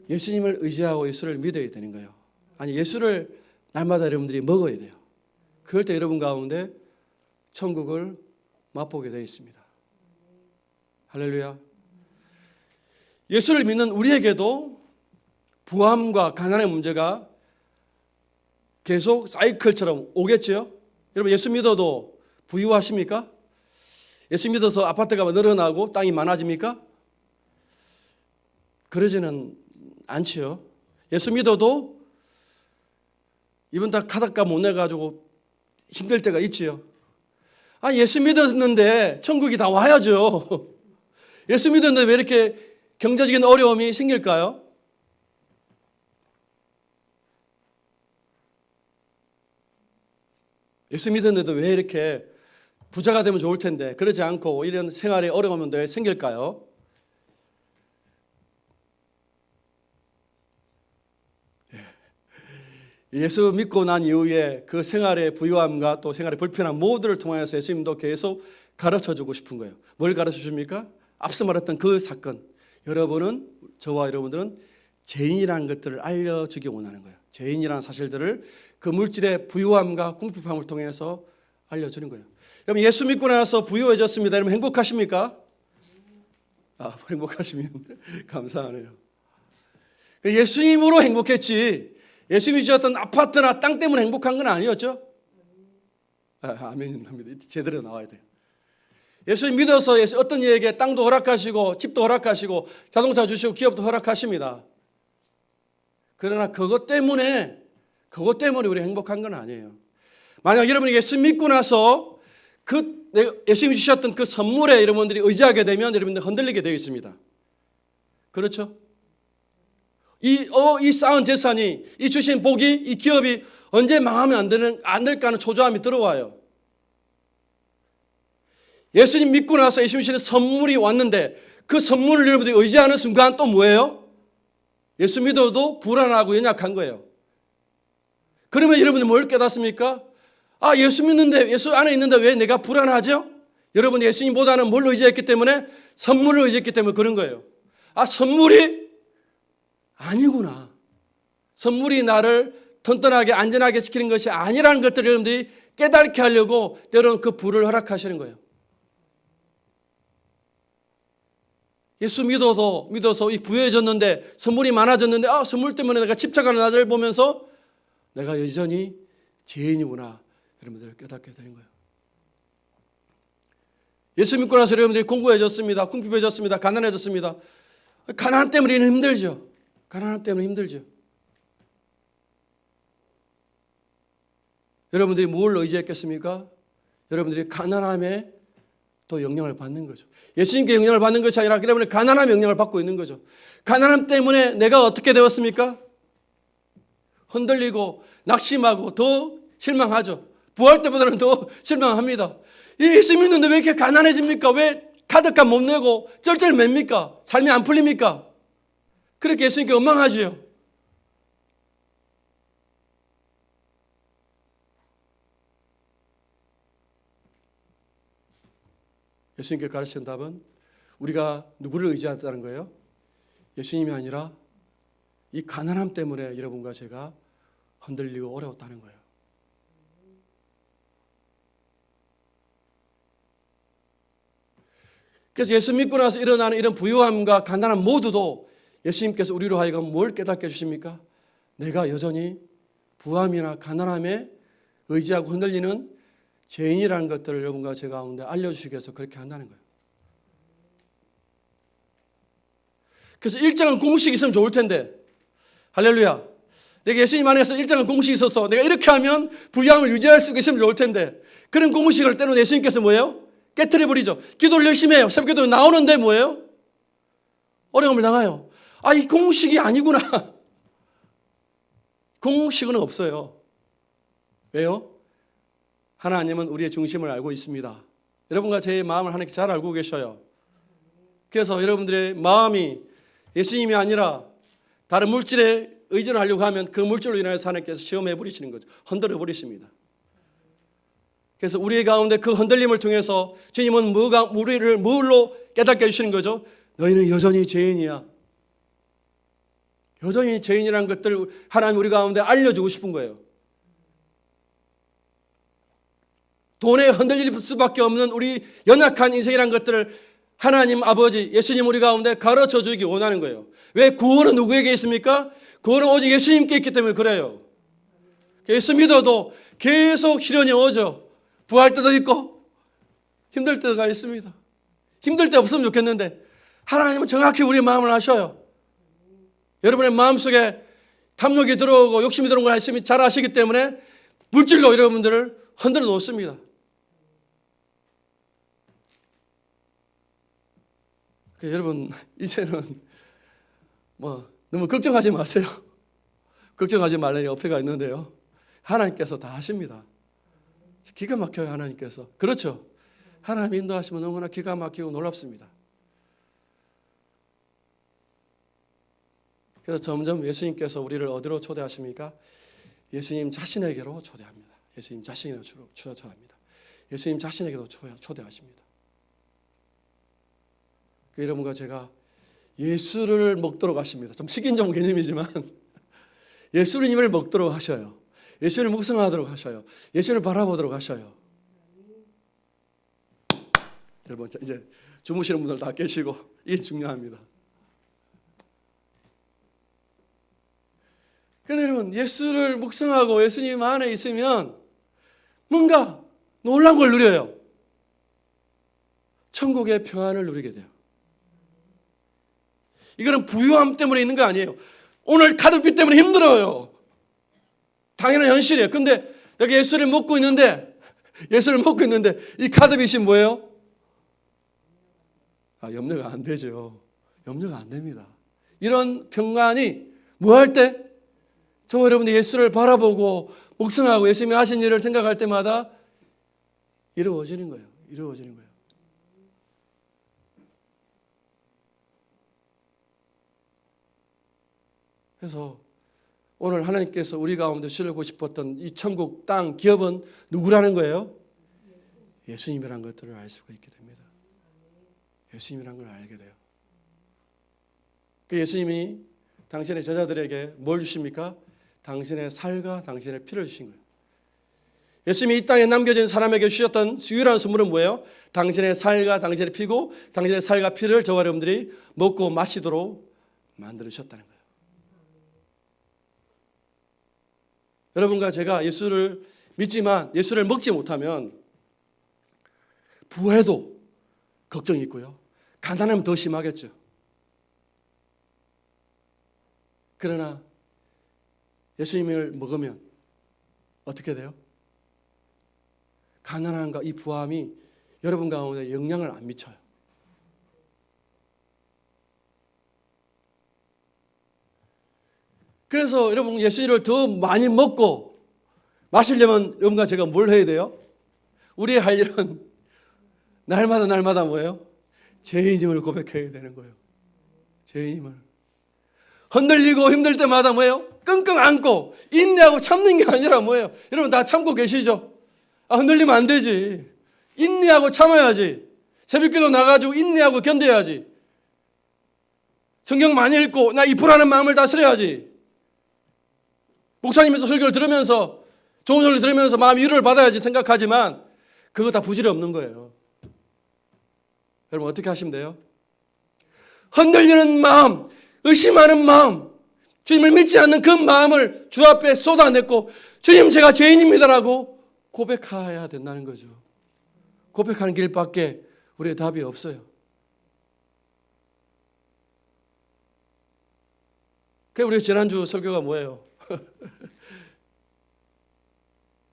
예수님을 의지하고 예수를 믿어야 되는 거예요. 아니, 예수를 날마다 여러분들이 먹어야 돼요. 그럴 때 여러분 가운데 천국을 맛보게 되어 있습니다. 할렐루야. 예수를 믿는 우리에게도 부함과 가난의 문제가 계속 사이클처럼 오겠죠. 여러분 예수 믿어도 부유하십니까? 예수 믿어서 아파트가 늘어나고 땅이 많아집니까? 그러지는 않지요. 예수 믿어도 이번 달 카드값 못 내가지고 힘들 때가 있지요. 예수 믿었는데 천국이 다 와야죠. 예수 믿었는데 왜 이렇게 경제적인 어려움이 생길까요? 예수 믿었는데도 왜 이렇게 부자가 되면 좋을 텐데 그러지 않고 이런 생활에 어려움은 왜 생길까요? 예수 믿고 난 이후에 그 생활의 부유함과 또 생활의 불편함 모두를 통해서 예수님도 계속 가르쳐주고 싶은 거예요. 뭘 가르쳐 줍니까? 앞서 말했던 그 사건. 여러분은, 저와 여러분들은 죄인이라는 것들을 알려주기 원하는 거예요. 죄인이라는 사실들을 그 물질의 부유함과 궁핍함을 통해서 알려주는 거예요. 여러분 예수 믿고 나서 부유해졌습니다. 여러분 행복하십니까? 행복하시면 감사하네요. 예수님으로 행복했지 예수님이 주셨던 아파트나 땅 때문에 행복한 건 아니었죠? 아멘입니다. 제대로 나와야 돼요. 예수님 믿어서 어떤 이에게 땅도 허락하시고 집도 허락하시고 자동차 주시고 기업도 허락하십니다. 그러나 그것 때문에 우리 행복한 건 아니에요. 만약 여러분이 예수 믿고 나서 예수님이 주셨던 그 선물에 여러분들이 의지하게 되면 여러분들 흔들리게 되어 있습니다. 그렇죠? 이 쌓은 재산이, 이 주신 복이, 이 기업이 언제 망하면 안 될까 하는 초조함이 들어와요. 예수님 믿고 나서 예수님 주시는 선물이 왔는데 그 선물을 여러분들이 의지하는 순간 또 뭐예요? 예수 믿어도 불안하고 연약한 거예요. 그러면 여러분들이 뭘 깨닫습니까? 예수 믿는데, 예수 안에 있는데 왜 내가 불안하죠? 여러분 예수님보다는 뭘 의지했기 때문에? 선물을 의지했기 때문에 그런 거예요. 선물이 아니구나. 선물이 나를 튼튼하게 안전하게 지키는 것이 아니라는 것들을 여러분들이 깨닫게 하려고 때로는 그 불을 허락하시는 거예요. 예수 믿어서 부유해졌는데 선물이 많아졌는데 선물 때문에 내가 집착하는 나를 보면서 내가 여전히 죄인이구나. 여러분들 깨닫게 되는 거예요. 예수 믿고 나서 여러분들이 공부해졌습니다. 궁핍해졌습니다. 가난해졌습니다. 가난 때문에 힘들죠. 가난 때문에 힘들죠. 여러분들이 뭘 의지했겠습니까? 여러분들이 가난함에 또 영향을 받는 거죠. 예수님께 영향을 받는 것이 아니라 여러분이 가난함에 영향을 받고 있는 거죠. 가난함 때문에 내가 어떻게 되었습니까? 흔들리고 낙심하고 더 실망하죠. 부활 때보다는 더 실망합니다. 예수 믿는데 왜 이렇게 가난해집니까? 왜 카드값 못 내고 쩔쩔맵니까? 삶이 안 풀립니까? 그렇게 예수님께 원망하지요. 예수님께 가르치는 답은 우리가 누구를 의지한다는 거예요? 예수님이 아니라 이 가난함 때문에 여러분과 제가 흔들리고 어려웠다는 거예요. 그래서 예수 믿고 나서 일어나는 이런 부유함과 가난함 모두도 예수님께서 우리로 하여금 뭘 깨닫게 해주십니까? 내가 여전히 부함이나 가난함에 의지하고 흔들리는 죄인이라는 것들을 여러분과 제 가운데 알려주시기 위해서 그렇게 한다는 거예요. 그래서 일정한 공식이 있으면 좋을 텐데, 할렐루야. 내가 예수님 안에서 일정한 공식이 있어서 내가 이렇게 하면 부유함을 유지할 수 있으면 좋을 텐데, 그런 공식을 때로는 예수님께서 뭐예요? 깨트려 버리죠. 기도를 열심히 해요. 새벽기도 나오는데 뭐예요? 어려움을 당해요. 이 공식이 아니구나. 공식은 없어요. 왜요? 하나님은 우리의 중심을 알고 있습니다. 여러분과 제 마음을 하나님께 잘 알고 계셔요. 그래서 여러분들의 마음이 예수님이 아니라 다른 물질에 의존을 하려고 하면 그 물질로 인해서 하나님께서 시험해 버리시는 거죠. 흔들어 버리십니다. 그래서 우리 가운데 그 흔들림을 통해서 주님은 우리를 뭘로 깨닫게 해주시는 거죠? 너희는 여전히 죄인이야. 여전히 죄인이라는 것들을 하나님 우리 가운데 알려주고 싶은 거예요. 돈에 흔들릴 수밖에 없는 우리 연약한 인생이라는 것들을 하나님 아버지 예수님 우리 가운데 가르쳐 주기 원하는 거예요. 왜 구원은 누구에게 있습니까? 구원은 오직 예수님께 있기 때문에 그래요. 예수 믿어도 계속 시련이 오죠. 부할 때도 있고 힘들 때가 있습니다. 힘들 때 없으면 좋겠는데 하나님은 정확히 우리의 마음을 아셔요. 여러분의 마음속에 탐욕이 들어오고 욕심이 들어오는 걸 잘 아시기 때문에 물질로 여러분들을 흔들어 놓습니다. 여러분 이제는 너무 걱정하지 마세요. 걱정하지 말라는 어폐가 있는데요. 하나님께서 다 하십니다. 기가 막혀요. 하나님께서. 그렇죠. 하나님 인도하시면 너무나 기가 막히고 놀랍습니다. 그래서 점점 예수님께서 우리를 어디로 초대하십니까? 예수님 자신에게로 초대합니다. 예수님 자신에게로 초대합니다. 예수님 자신에게도 초대하십니다. 여러분과 제가 예수를 먹도록 하십니다. 좀 식인종 개념이지만 예수님을 먹도록 하셔요. 예수를 묵상하도록 하셔요. 예수를 바라보도록 하셔요. 여러분 이제 주무시는 분들 다 계시고 이게 중요합니다. 그런데 여러분 예수를 묵상하고 예수님 안에 있으면 뭔가 놀라운 걸 누려요. 천국의 평안을 누리게 돼요. 이거는 부유함 때문에 있는 거 아니에요. 오늘 카드비 때문에 힘들어요. 당연한 현실이에요. 근데 여기 예수를 먹고 있는데 이 카드빚이 뭐예요? 염려가 안 되죠. 염려가 안 됩니다. 이런 평안이 뭐 할 때? 저 여러분들 예수를 바라보고 묵상하고 예수님이 하신 일을 생각할 때마다 이루어지는 거예요. 이루어지는 거예요. 그래서 오늘 하나님께서 우리 가운데 실고 싶었던 이 천국 땅 기업은 누구라는 거예요? 예수님이라는 것들을 알 수가 있게 됩니다. 예수님이라는 걸 알게 돼요. 그 예수님이 당신의 제자들에게 뭘 주십니까? 당신의 살과 당신의 피를 주신 거예요. 예수님이 이 땅에 남겨진 사람에게 주셨던 유일한 선물은 뭐예요? 당신의 살과 당신의 피고 당신의 살과 피를 저와 여러분들이 먹고 마시도록 만들으셨다는 거예요. 여러분과 제가 예수를 믿지만 예수를 먹지 못하면 부해도 걱정이 있고요. 가난하면 더 심하겠죠. 그러나 예수님을 먹으면 어떻게 돼요? 가난함과 이 부함이 여러분 가운데 영향을 안 미쳐요. 그래서 여러분 예수님을 더 많이 먹고 마시려면 여러분과 제가 뭘 해야 돼요? 우리의 할 일은 날마다 뭐예요? 죄인임을 고백해야 되는 거예요. 죄인임을. 흔들리고 힘들 때마다 뭐예요? 끙끙 안고 인내하고 참는 게 아니라 뭐예요? 여러분 다 참고 계시죠? 흔들리면 안 되지. 인내하고 참아야지. 새벽기도 나가지고 인내하고 견뎌야지. 성경 많이 읽고 나 이 불안한 마음을 다스려야지. 목사님께서 설교를 들으면서 좋은 설교를 들으면서 마음이 위로를 받아야지 생각하지만 그거 다 부질이 없는 거예요. 여러분 어떻게 하시면 돼요? 흔들리는 마음, 의심하는 마음, 주님을 믿지 않는 그 마음을 주 앞에 쏟아냈고 주님 제가 죄인입니다라고 고백해야 된다는 거죠. 고백하는 길밖에 우리의 답이 없어요. 그래서 우리 지난주 설교가 뭐예요?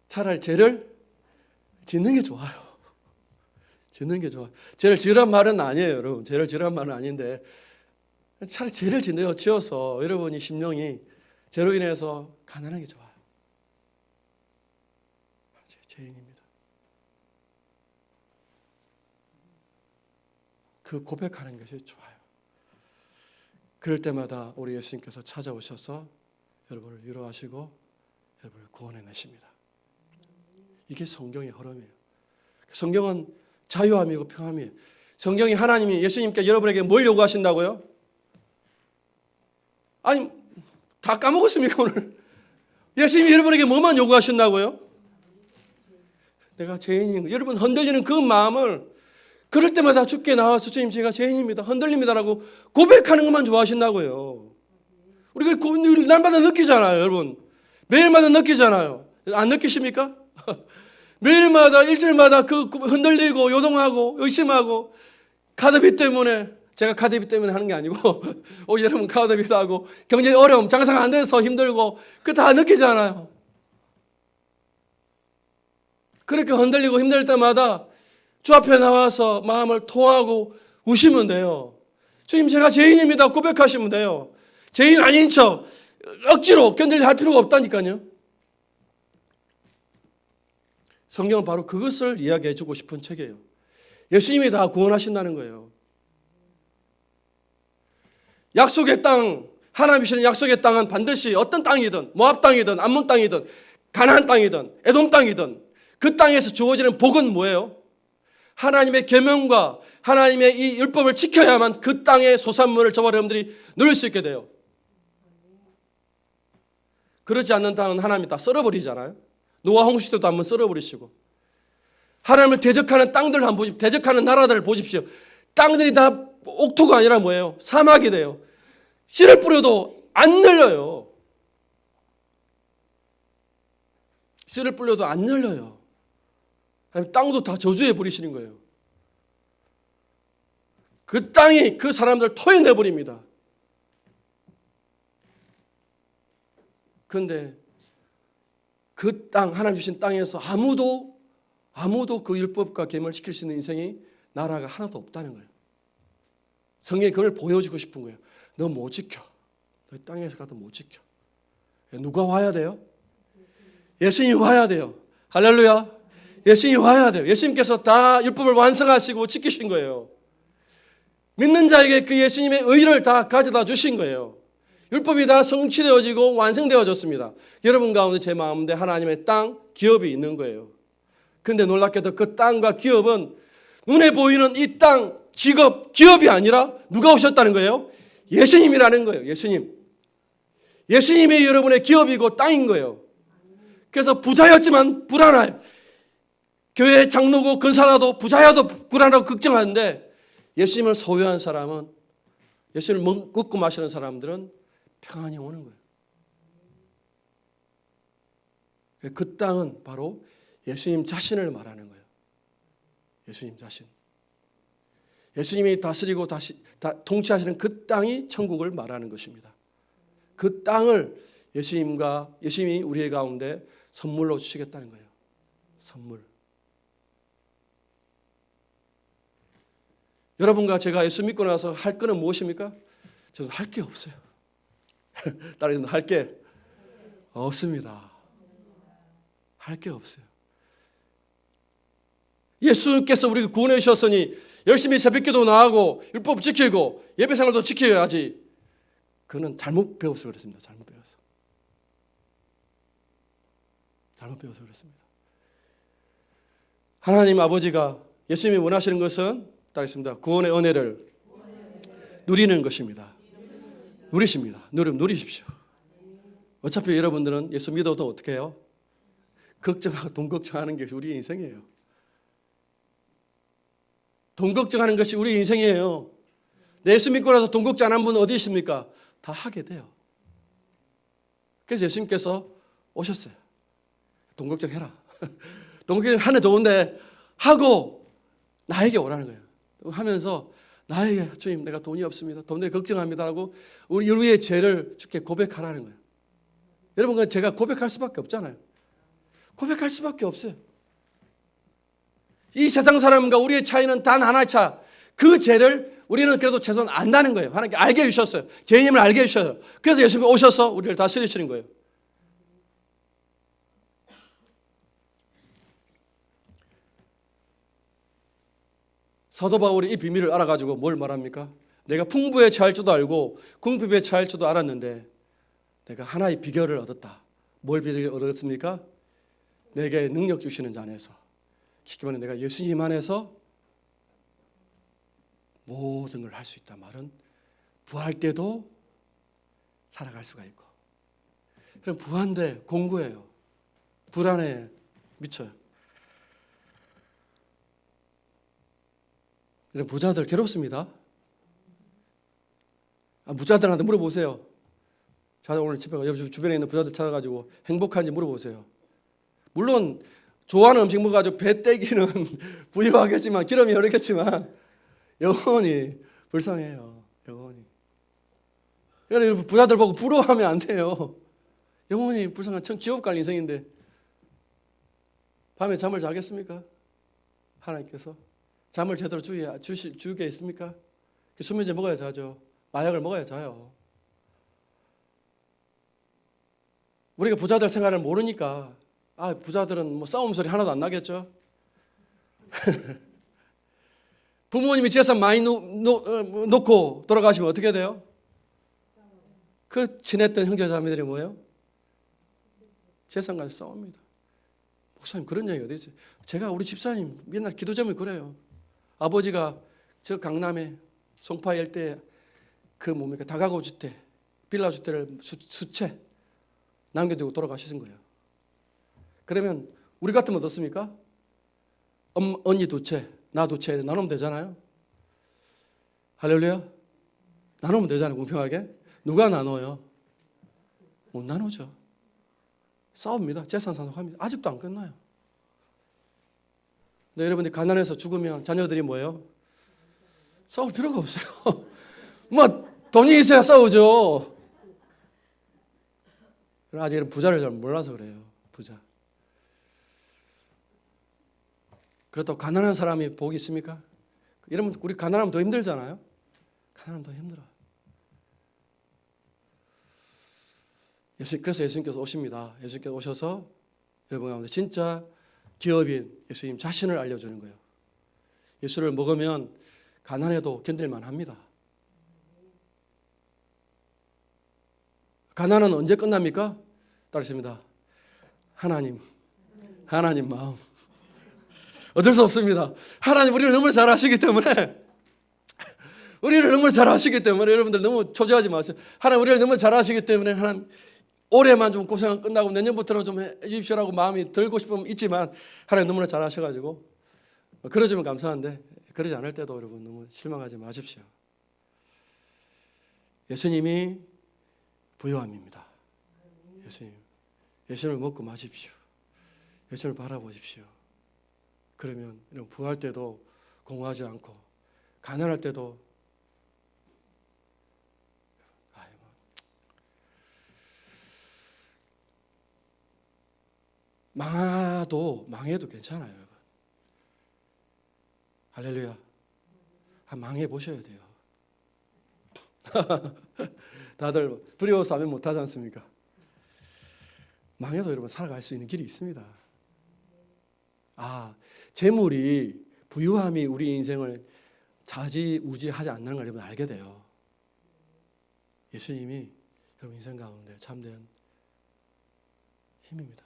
차라리 죄를 짓는 게 좋아요. 짓는 게 좋아요. 죄를 지으란 말은 아니에요, 여러분. 죄를 지으란 말은 아닌데 차라리 죄를 지어서 여러분이 심령이 죄로 인해서 가난한 게 좋아요. 죄인입니다. 그 고백하는 것이 좋아요. 그럴 때마다 우리 예수님께서 찾아오셔서 여러분을 위로하시고 여러분을 구원해내십니다. 이게 성경의 흐름이에요. 성경은 자유함이고 평함이에요. 성경이 하나님이 예수님께 여러분에게 뭘 요구하신다고요? 아니 다 까먹었습니까 오늘? 예수님이 여러분에게 뭐만 요구하신다고요? 내가 죄인인 거. 여러분 흔들리는 그 마음을 그럴 때마다 주께 나와서 주님 제가 죄인입니다. 흔들립니다라고 고백하는 것만 좋아하신다고요. 우리가 날마다 느끼잖아요, 여러분. 매일마다 느끼잖아요. 안 느끼십니까? 매일마다 일주일마다 그 흔들리고 요동하고 의심하고 카드비 때문에, 제가 카드비 때문에 하는 게 아니고 여러분 카드비도 하고 경제 어려움, 장사가 안 돼서 힘들고 그 다 느끼잖아요. 그렇게 흔들리고 힘들 때마다 주 앞에 나와서 마음을 토하고 우시면 돼요. 주님, 제가 죄인입니다 고백하시면 돼요. 죄인 아닌 척 억지로 견딜 할 필요가 없다니까요. 성경은 바로 그것을 이야기해 주고 싶은 책이에요. 예수님이 다 구원하신다는 거예요. 약속의 땅, 하나님이 주시는 약속의 땅은 반드시 어떤 땅이든, 모압 땅이든 암몬 땅이든 가나안 땅이든 에돔 땅이든 그 땅에서 주어지는 복은 뭐예요? 하나님의 계명과 하나님의 이 율법을 지켜야만 그 땅의 소산물을 저와 여러분들이 누릴 수 있게 돼요. 그렇지 않는 땅은 하나님이 다 썰어버리잖아요. 노아 홍수 때도 한번 썰어버리시고. 하나님을 대적하는 땅들 한번 보십시오. 대적하는 나라들을 보십시오. 땅들이 다 옥토가 아니라 뭐예요? 사막이 돼요. 씨를 뿌려도 안 열려요. 씨를 뿌려도 안 열려요. 하나님 땅도 다 저주해 버리시는 거예요. 그 땅이 그 사람들을 토해내버립니다. 그런데 그 땅, 하나님 주신 땅에서 아무도 그 율법과 계명을 지킬 수 있는 인생이, 나라가 하나도 없다는 거예요. 성경이 그걸 보여주고 싶은 거예요. 너 못 지켜. 너 땅에서 가도 못 지켜. 누가 와야 돼요? 예수님이 와야 돼요. 할렐루야. 예수님이 와야 돼요. 예수님께서 다 율법을 완성하시고 지키신 거예요. 믿는 자에게 그 예수님의 의를 다 가져다 주신 거예요. 율법이 다 성취되어지고 완성되어졌습니다. 여러분 가운데 제 마음에 하나님의 땅, 기업이 있는 거예요. 그런데 놀랍게도 그 땅과 기업은 눈에 보이는 이 땅, 직업, 기업이 아니라 누가 오셨다는 거예요? 예수님이라는 거예요. 예수님. 예수님이 여러분의 기업이고 땅인 거예요. 그래서 부자였지만 불안해요. 교회 장로고 근사라도 부자여도 불안하고 걱정하는데, 예수님을 소유한 사람은, 예수님을 먹고 마시는 사람들은 평안이 오는 거예요. 그 땅은 바로 예수님 자신을 말하는 거예요. 예수님 자신. 예수님이 다스리고 통치하시는 그 땅이 천국을 말하는 것입니다. 그 땅을 예수님이 우리의 가운데 선물로 주시겠다는 거예요. 선물. 여러분과 제가 예수 믿고 나서 할 거는 무엇입니까? 저는 할 게 없어요. 다른 할 게 없습니다. 할 게 없어요. 예수께서 우리를 구원해 주셨으니 열심히 새벽기도 나가고 율법 지키고 예배 생활도 지켜야지. 그는 잘못 배워서 그렇습니다. 잘못 배워서 그렇습니다. 하나님 아버지가 예수님이 원하시는 것은 따르겠습니다. 구원의 은혜를 누리는 것입니다. 누리십니다. 누리십시오. 어차피 여러분들은 예수 믿어도 어떻게 해요? 걱정하고 돈 걱정하는 게 우리 인생이에요. 돈 걱정하는 것이 우리 인생이에요. 예수 믿고 나서 돈 걱정 안 한 분은 어디 있습니까? 다 하게 돼요. 그래서 예수님께서 오셨어요. 돈 걱정해라. 돈 걱정하는 좋은데 하고 나에게 오라는 거예요. 하면서 나에게, 주님 내가 돈이 없습니다. 돈에 걱정합니다 하고 우리의 죄를 주께 고백하라는 거예요. 여러분, 제가 고백할 수밖에 없잖아요. 고백할 수밖에 없어요. 이 세상 사람과 우리의 차이는 단 하나의 차. 그 죄를 우리는 그래도 최소한 안다는 거예요. 하나님께 알게 해주셨어요. 죄인임을 알게 해주셔요. 그래서 예수님이 오셔서 우리를 다스리시는 거예요. 사도 바울이 이 비밀을 알아가지고 뭘 말합니까? 내가 풍부에 처할 줄도 알고 궁핍에 처할 줄도 알았는데 내가 하나의 비결을 얻었다. 뭘 비결을 얻었습니까? 내게 능력 주시는 자 안에서, 쉽게 말해 내가 예수님 안에서 모든 걸 할 수 있다 말은 부활 때도 살아갈 수가 있고, 그럼 부활인데 공고해요. 불안해 미쳐요. 부자들 괴롭습니다. 부자들한테 물어보세요. 오늘 집에 가 주변에 있는 부자들 찾아가지고 행복한지 물어보세요. 물론 좋아하는 음식 먹어가지고 배 떼기는 부유하겠지만 기름이 흐르겠지만 영혼이 불쌍해요. 영혼이. 그러니까 여러분 부자들 보고 부러워하면 안 돼요. 영혼이 불쌍한 지옥 갈 인생인데 밤에 잠을 자겠습니까? 하나님께서 잠을 제대로 주겠습니까? 수면제 먹어야 자죠. 마약을 먹어야 자요. 우리가 부자들 생활을 모르니까 부자들은 뭐 싸움 소리 하나도 안 나겠죠. 부모님이 재산 많이 놓고 돌아가시면 어떻게 돼요? 그 친했던 형제자매들이 뭐예요? 재산 가지고 싸웁니다. 목사님 그런 얘기 어디 있어요? 제가 우리 집사님 맨날 기도 제목이 그래요. 아버지가 저 강남에 송파 일대에 그 뭡니까 다가구 주택, 빌라 주택을 수채 남겨두고 돌아가시는 거예요. 그러면 우리 같으면 어떻습니까? 언니 두 채, 나 두 채 나누면 되잖아요. 할렐루야. 나누면 되잖아요. 공평하게. 누가 나눠요? 못 나누죠. 싸웁니다. 재산 상속합니다. 아직도 안 끝나요. 근데 여러분들이 가난해서 죽으면 자녀들이 뭐예요? 싸울 필요가 없어요. 뭐 돈이 있어야 싸우죠. 아직은 부자를 잘 몰라서 그래요. 부자. 그렇다고 가난한 사람이 복이 있습니까? 이러면 우리 가난하면 더 힘들잖아요. 가난하면 더 힘들어. 그래서 예수님께서 오십니다. 예수님께서 오셔서 여러분 가운데 진짜 기업인 예수님 자신을 알려주는 거예요. 예수를 먹으면 가난해도 견딜만 합니다. 가난은 언제 끝납니까? 따르십니다. 하나님 마음. 어쩔 수 없습니다. 하나님 우리를 너무 잘 아시기 때문에 여러분들 너무 초조하지 마세요. 하나님 우리를 너무 잘 아시기 때문에 하나님 올해만 좀 고생 끝나고 내년부터는 좀 해주십시오라고 마음이 들고 싶으면 있지만 하나님 너무나 잘 아셔가지고 그러시면 감사한데 그러지 않을 때도 여러분 너무 실망하지 마십시오. 예수님이 부요함입니다. 예수님을 먹고 마십시오. 예수님을 바라보십시오. 그러면 부할 때도 공허하지 않고 가난할 때도 망해도 괜찮아요, 여러분. 할렐루야. 망해 보셔야 돼요. 다들 두려워서 하면 못하지 않습니까? 망해도 여러분 살아갈 수 있는 길이 있습니다. 재물이 부유함이 우리 인생을 좌지우지하지 않는 걸 여러분 알게 돼요. 예수님이 여러분 인생 가운데 참된 힘입니다.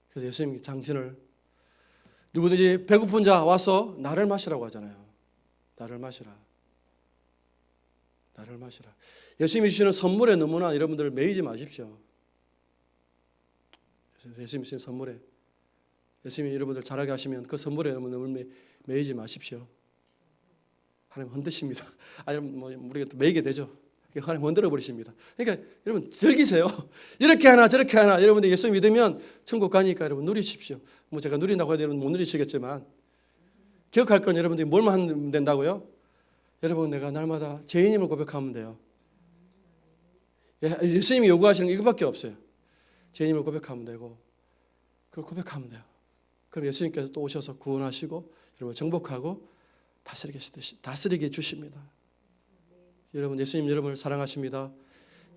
그래서 예수님 장신을 누구든지 배고픈 자 와서 나를 마시라고 하잖아요. 나를 마시라. 예수님이 주시는 선물에 너무나 여러분들 매이지 마십시오. 예수님이 주시는 선물에 예수님이 여러분들 잘하게 하시면 그 선물에 여러분들 매이지 마십시오. 하나님 흔드십니다. 우리가 또 매이게 되죠. 하나님 흔들어 버리십니다. 그러니까 여러분 즐기세요. 이렇게 하나 저렇게 하나 여러분들 예수 믿으면 천국 가니까 여러분 누리십시오. 제가 누린다고 해도 여러분 못 누리시겠지만 기억할 건 여러분들이 뭘만 하면 된다고요? 여러분 내가 날마다 죄인임을 고백하면 돼요. 예수님이 요구하시는 게 이것밖에 없어요. 죄인임을 고백하면 되고 그걸 고백하면 돼요. 그럼 예수님께서 또 오셔서 구원하시고 여러분 정복하고 다스리게 주십니다. 여러분 예수님 여러분을 사랑하십니다.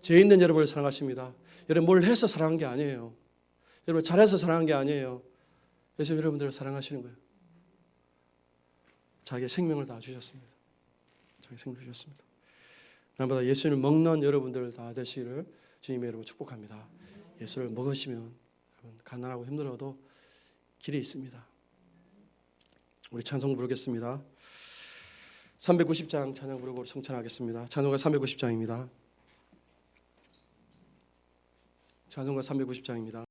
죄 있는 여러분을 사랑하십니다. 여러분 뭘 해서 사랑한 게 아니에요. 여러분 잘해서 사랑한 게 아니에요. 예수님 여러분들을 사랑하시는 거예요. 자기의 생명을 다 주셨습니다. 날마다 예수님을 먹는 여러분들 다 되시기를 주님의 이름으로 축복합니다. 예수를 먹으시면 여러분 가난하고 힘들어도 길이 있습니다. 우리 찬송 부르겠습니다. 390장 찬양 부르고 성찬하겠습니다. 찬송가 390장입니다. 찬송가 390장입니다.